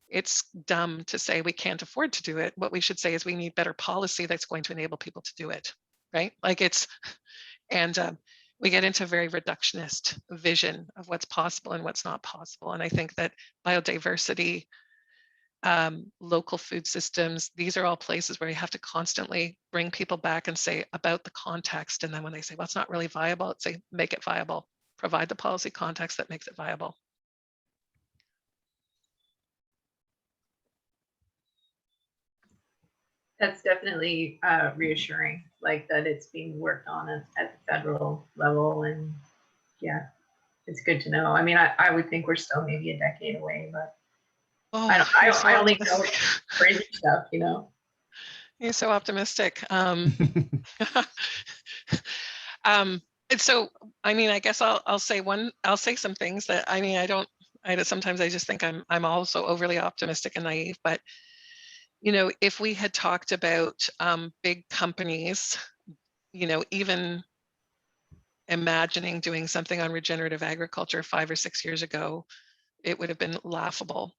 it's dumb to say we can't afford to do it. What we should say is we need better policy that's going to enable people to do it, right? Like it's, and we get into a very reductionist vision of what's possible and what's not possible. And I think that biodiversity, local food systems, these are all places where you have to constantly bring people back and say about the context. And then when they say, well, it's not really viable, it's say, make it viable, provide the policy context that makes it viable. That's definitely reassuring, like that it's being worked on at the federal level. And yeah, it's good to know. I mean, I would think we're still maybe a decade away, but Oh, I only know crazy stuff, you know. You're so optimistic. And so, I mean, I guess I'll say some things that, I mean, sometimes I just think I'm also overly optimistic and naive, but you know, if we had talked about big companies, you know, even imagining doing something on regenerative agriculture 5 or 6 years ago, it would have been laughable.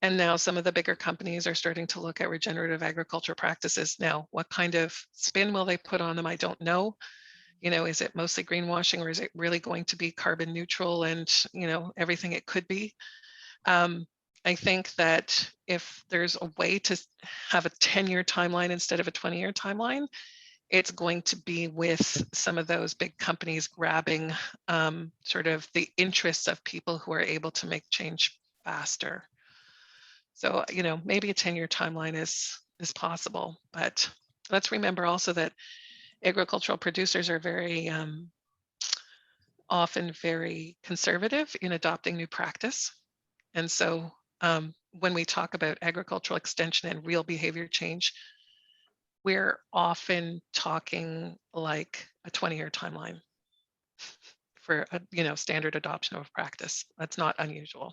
And now some of the bigger companies are starting to look at regenerative agriculture practices. Now, what kind of spin will they put on them? I don't know. You know, is it mostly greenwashing, or is it really going to be carbon neutral and, you know, everything it could be? I think that if there's a way to have a 10-year timeline instead of a 20-year timeline, it's going to be with some of those big companies grabbing sort of the interests of people who are able to make change faster. So, you know, maybe a 10-year timeline is possible, but let's remember also that agricultural producers are very often very conservative in adopting new practice. And so when we talk about agricultural extension and real behavior change, we're often talking like a 20-year timeline for a, you know, standard adoption of practice. That's not unusual.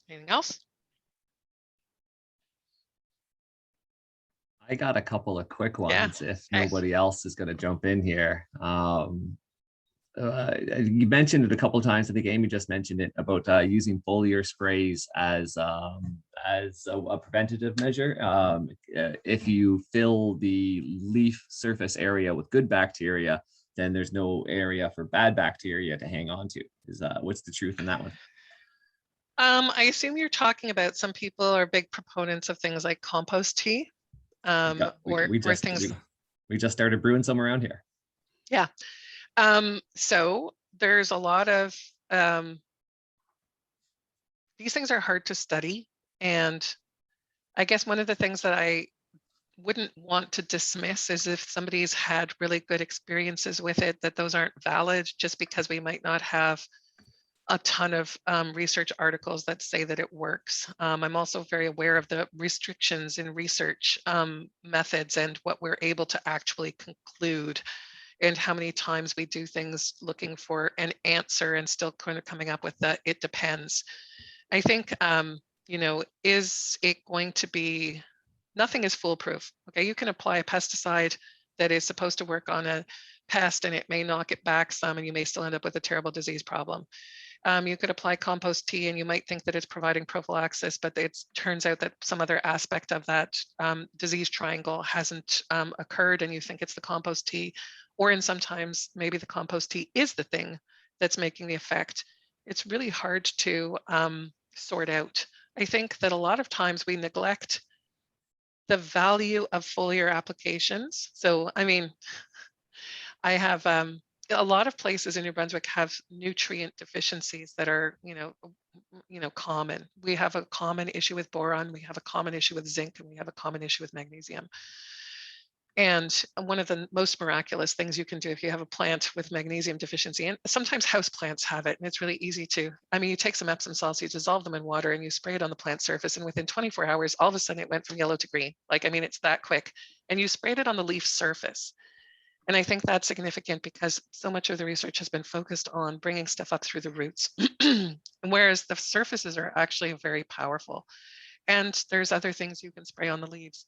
Anything else? I got a couple of quick ones if Okay. nobody else is going to jump in here. You mentioned it a couple of times. I think Amy just mentioned it about using foliar sprays as a preventative measure. If you fill the leaf surface area with good bacteria, then there's no area for bad bacteria to hang on to. What's the truth in that one? I assume you're talking about, some people are big proponents of things like compost tea. We just started brewing some around here. Yeah. So there's a lot of these things are hard to study, and I guess one of the things that I wouldn't want to dismiss is if somebody's had really good experiences with it, that those aren't valid just because we might not have a ton of research articles that say that it works. I'm also very aware of the restrictions in research methods and what we're able to actually conclude, and how many times we do things looking for an answer and still kind of coming up with the it depends. I think, you know, is it going to be, nothing is foolproof. Okay, you can apply a pesticide that is supposed to work on a pest and it may knock it back some and you may still end up with a terrible disease problem. You could apply compost tea and you might think that it's providing prophylaxis, but it turns out that some other aspect of that disease triangle hasn't occurred and you think it's the compost tea, or in sometimes maybe the compost tea is the thing that's making the effect. It's really hard to sort out. I think that a lot of times we neglect the value of foliar applications. So, I mean, I have a lot of places in New Brunswick have nutrient deficiencies that are, you know, common. We have a common issue with boron, we have a common issue with zinc, and we have a common issue with magnesium. And one of the most miraculous things you can do if you have a plant with magnesium deficiency, and sometimes house plants have it, and it's really easy to, I mean, you take some Epsom salts, you dissolve them in water, and you spray it on the plant surface, and within 24 hours, all of a sudden it went from yellow to green. Like, I mean, it's that quick. And you sprayed it on the leaf surface. And I think that's significant because so much of the research has been focused on bringing stuff up through the roots, whereas the surfaces are actually very powerful. And there's other things you can spray on the leaves.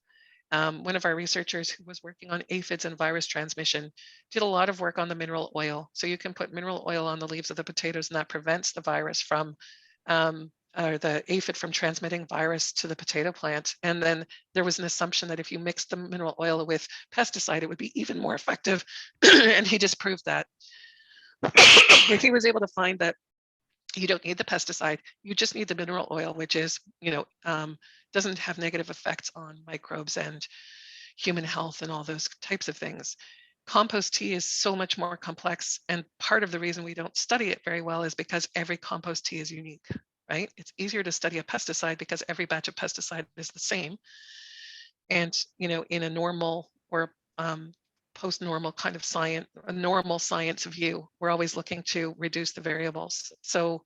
One of our researchers who was working on aphids and virus transmission did a lot of work on the mineral oil. So you can put mineral oil on the leaves of the potatoes and that prevents the virus from the aphid from transmitting virus to the potato plant. And then there was an assumption that if you mix the mineral oil with pesticide, it would be even more effective. And he disproved that. He was able to find that you don't need the pesticide, you just need the mineral oil, which is, doesn't have negative effects on microbes and human health and all those types of things. Compost tea is so much more complex. And part of the reason we don't study it very well is because every compost tea is unique, right? It's easier to study a pesticide because every batch of pesticide is the same. And, in a normal or post-normal kind of science, a normal science view, we're always looking to reduce the variables. So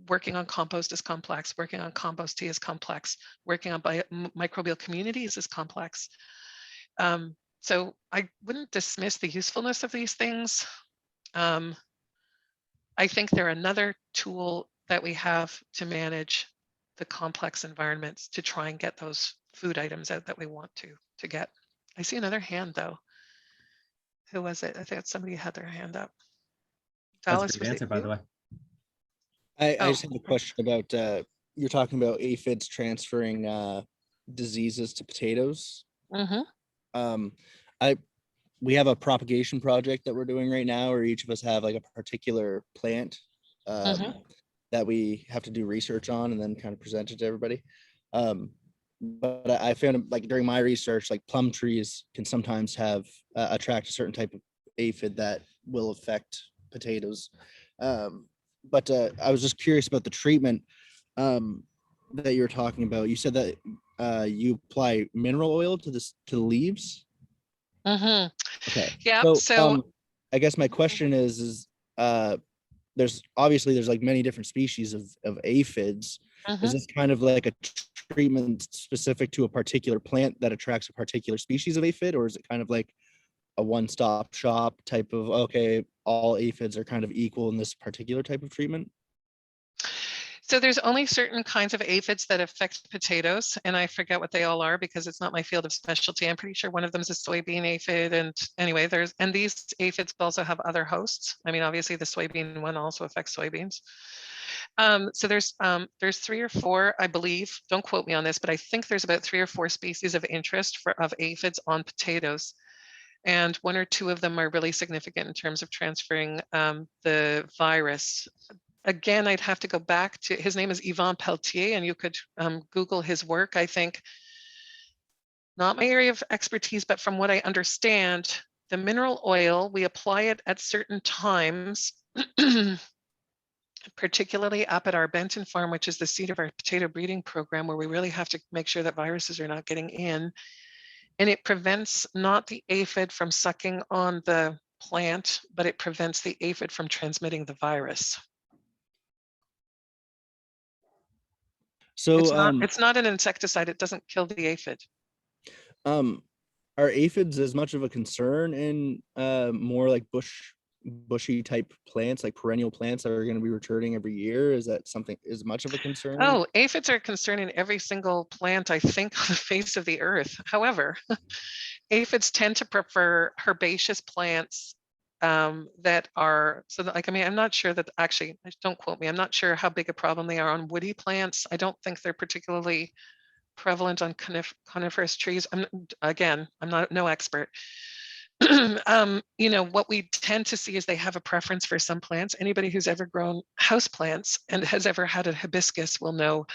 working on compost is complex, working on compost tea is complex, working on microbial communities is complex. So I wouldn't dismiss the usefulness of these things. I think they're another tool that we have to manage the complex environments to try and get those food items out that we want to get. I see another hand though. Who was it? I think somebody had their hand up. Dallas, That's a great answer, by the way. I just have a question about you're talking about aphids transferring diseases to potatoes. Mm-hmm. We have a propagation project that we're doing right now, where each of us have like a particular plant that we have to do research on and then kind of present it to everybody. But I found, like, during my research, like plum trees can sometimes have attract a certain type of aphid that will affect potatoes. But I was just curious about the treatment that you were talking about. You said that you apply mineral oil to the leaves. Mm-hmm. Okay. Yeah. So I guess my question is there's like many different species of aphids. Is this kind of like a treatment specific to a particular plant that attracts a particular species of aphid, or is it kind of like a one-stop shop type of, okay, all aphids are kind of equal in this particular type of treatment? So there's only certain kinds of aphids that affect potatoes, and I forget what they all are because it's not my field of specialty. I'm pretty sure one of them is a soybean aphid, and anyway, these aphids also have other hosts. I mean, obviously the soybean one also affects soybeans. So there's 3 or 4, I believe. Don't quote me on this, but I think there's about 3 or 4 species of interest of aphids on potatoes. And 1 or 2 of them are really significant in terms of transferring the virus. Again, I'd have to go back to, his name is Yvan Pelletier, and you could Google his work. I think, not my area of expertise, but from what I understand, the mineral oil, we apply it at certain times, particularly up at our Benton farm, which is the seat of our potato breeding program, where we really have to make sure that viruses are not getting in. And it prevents not the aphid from sucking on the plant, but it prevents the aphid from transmitting the virus. So it's not an insecticide. It doesn't kill the aphid. Are aphids as much of a concern in more like bushy type plants, like perennial plants that are going to be returning every year? Is that something is much of a concern? Oh, aphids are a concern in every single plant, I think, on the face of the earth. However, aphids tend to prefer herbaceous plants that are, I'm not sure that, actually, don't quote me, I'm not sure how big a problem they are on woody plants. I don't think they're particularly prevalent on coniferous trees. I'm no expert. What we tend to see is they have a preference for some plants. Anybody who's ever grown house plants and has ever had a hibiscus will know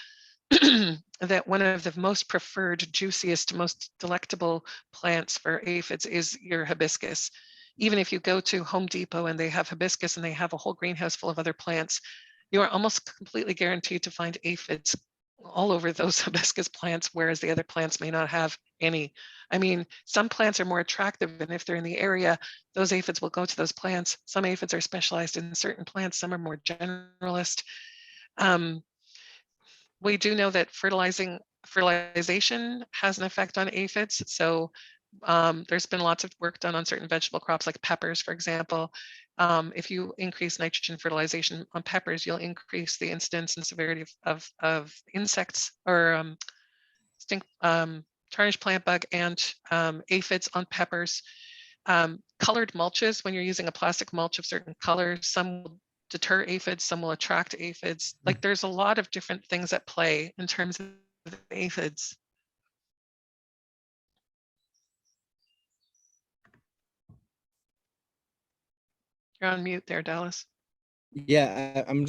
that one of the most preferred, juiciest, most delectable plants for aphids is your hibiscus. Even if you go to Home Depot and they have hibiscus and they have a whole greenhouse full of other plants, you are almost completely guaranteed to find aphids all over those hibiscus plants, whereas the other plants may not have any. I mean, some plants are more attractive, and if they're in the area, those aphids will go to those plants. Some aphids are specialized in certain plants, some are more generalist. We do know that fertilization has an effect on aphids. So there's been lots of work done on certain vegetable crops like peppers, for example. If you increase nitrogen fertilization on peppers, you'll increase the incidence and severity of insects or tarnished plant bug and aphids on peppers. Colored mulches, when you're using a plastic mulch of certain colors, some will deter aphids, some will attract aphids. Like there's a lot of different things at play in terms of aphids. You're on mute there, Dallas. Yeah, I'm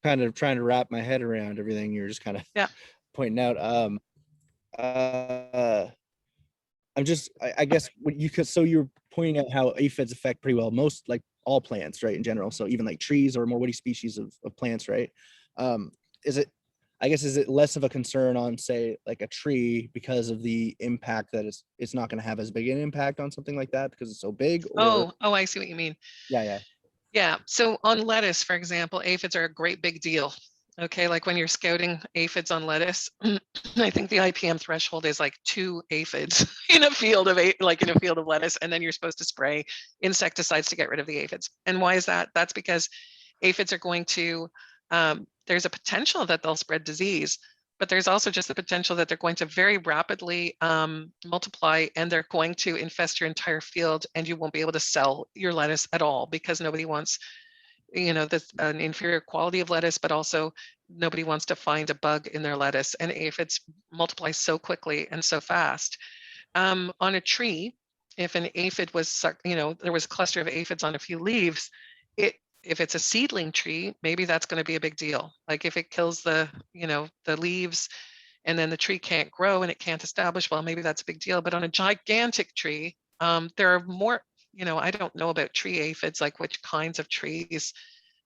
kind of trying to wrap my head around everything you're just kind of pointing out. I guess what you could, so you're pointing out how aphids affect pretty well most, like all plants, right, in general. So even like trees or more woody species of plants, right? Is it less of a concern on, say, like a tree because of the impact that it's not going to have as big an impact on something like that because it's so big? Or... Oh, I see what you mean. Yeah. So on lettuce, for example, aphids are a great big deal. Okay, like when you're scouting aphids on lettuce, I think the IPM threshold is like 2 aphids in a field of lettuce, and then you're supposed to spray insecticides to get rid of the aphids. And why is that? That's because aphids are going to, there's a potential that they'll spread disease, but there's also just the potential that they're going to very rapidly multiply, and they're going to infest your entire field, and you won't be able to sell your lettuce at all because nobody wants, an inferior quality of lettuce, but also nobody wants to find a bug in their lettuce. And aphids multiply so quickly and so fast. On a tree, if an aphid was, there was a cluster of aphids on a few leaves, if it's a seedling tree, maybe that's going to be a big deal. Like if it kills the leaves and then the tree can't grow and it can't establish, well, maybe that's a big deal. But on a gigantic tree, there are more, I don't know about tree aphids, like which kinds of trees,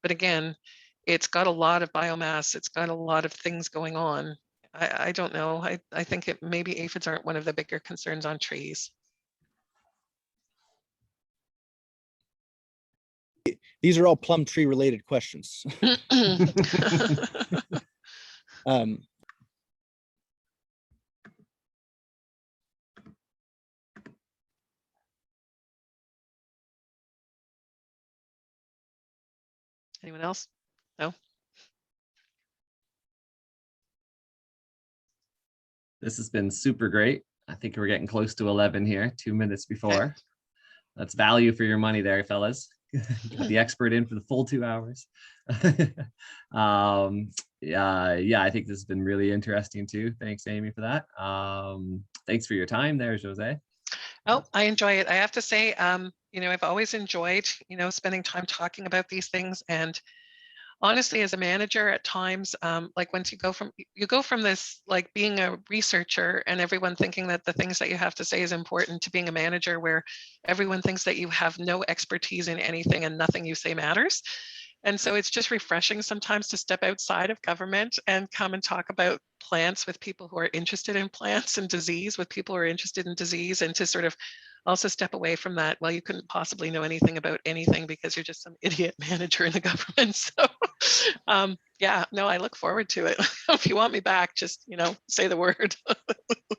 but again, it's got a lot of biomass. It's got a lot of things going on. I don't know. I think maybe aphids aren't one of the bigger concerns on trees. These are all plum tree related questions. Anyone else? No? This has been super great. I think we're getting close to 11 here, 2 minutes before. Okay. That's value for your money there, fellas. Got the expert in for the full 2 hours. Yeah, I think this has been really interesting too. Thanks, Amy, for that. Thanks for your time there, Josée. Oh, I enjoy it. I have to say, I've always enjoyed, spending time talking about these things. And honestly, as a manager at times, like once you go from this, like being a researcher and everyone thinking that the things that you have to say is important, to being a manager where everyone thinks that you have no expertise in anything and nothing you say matters. And so it's just refreshing sometimes to step outside of government and come and talk about plants with people who are interested in plants, and disease with people who are interested in disease, and to sort of also step away from that. Well, you couldn't possibly know anything about anything because you're just some idiot manager in the government. So yeah, no, I look forward to it. If you want me back, just, say the word.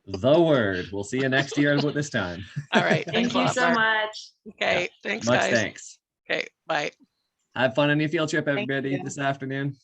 The word. We'll see you next year about this time. All right. Thank you so much. Okay. Yeah. Thanks, Much guys. thanks. Okay. Bye. Have fun on your field trip, everybody, this afternoon.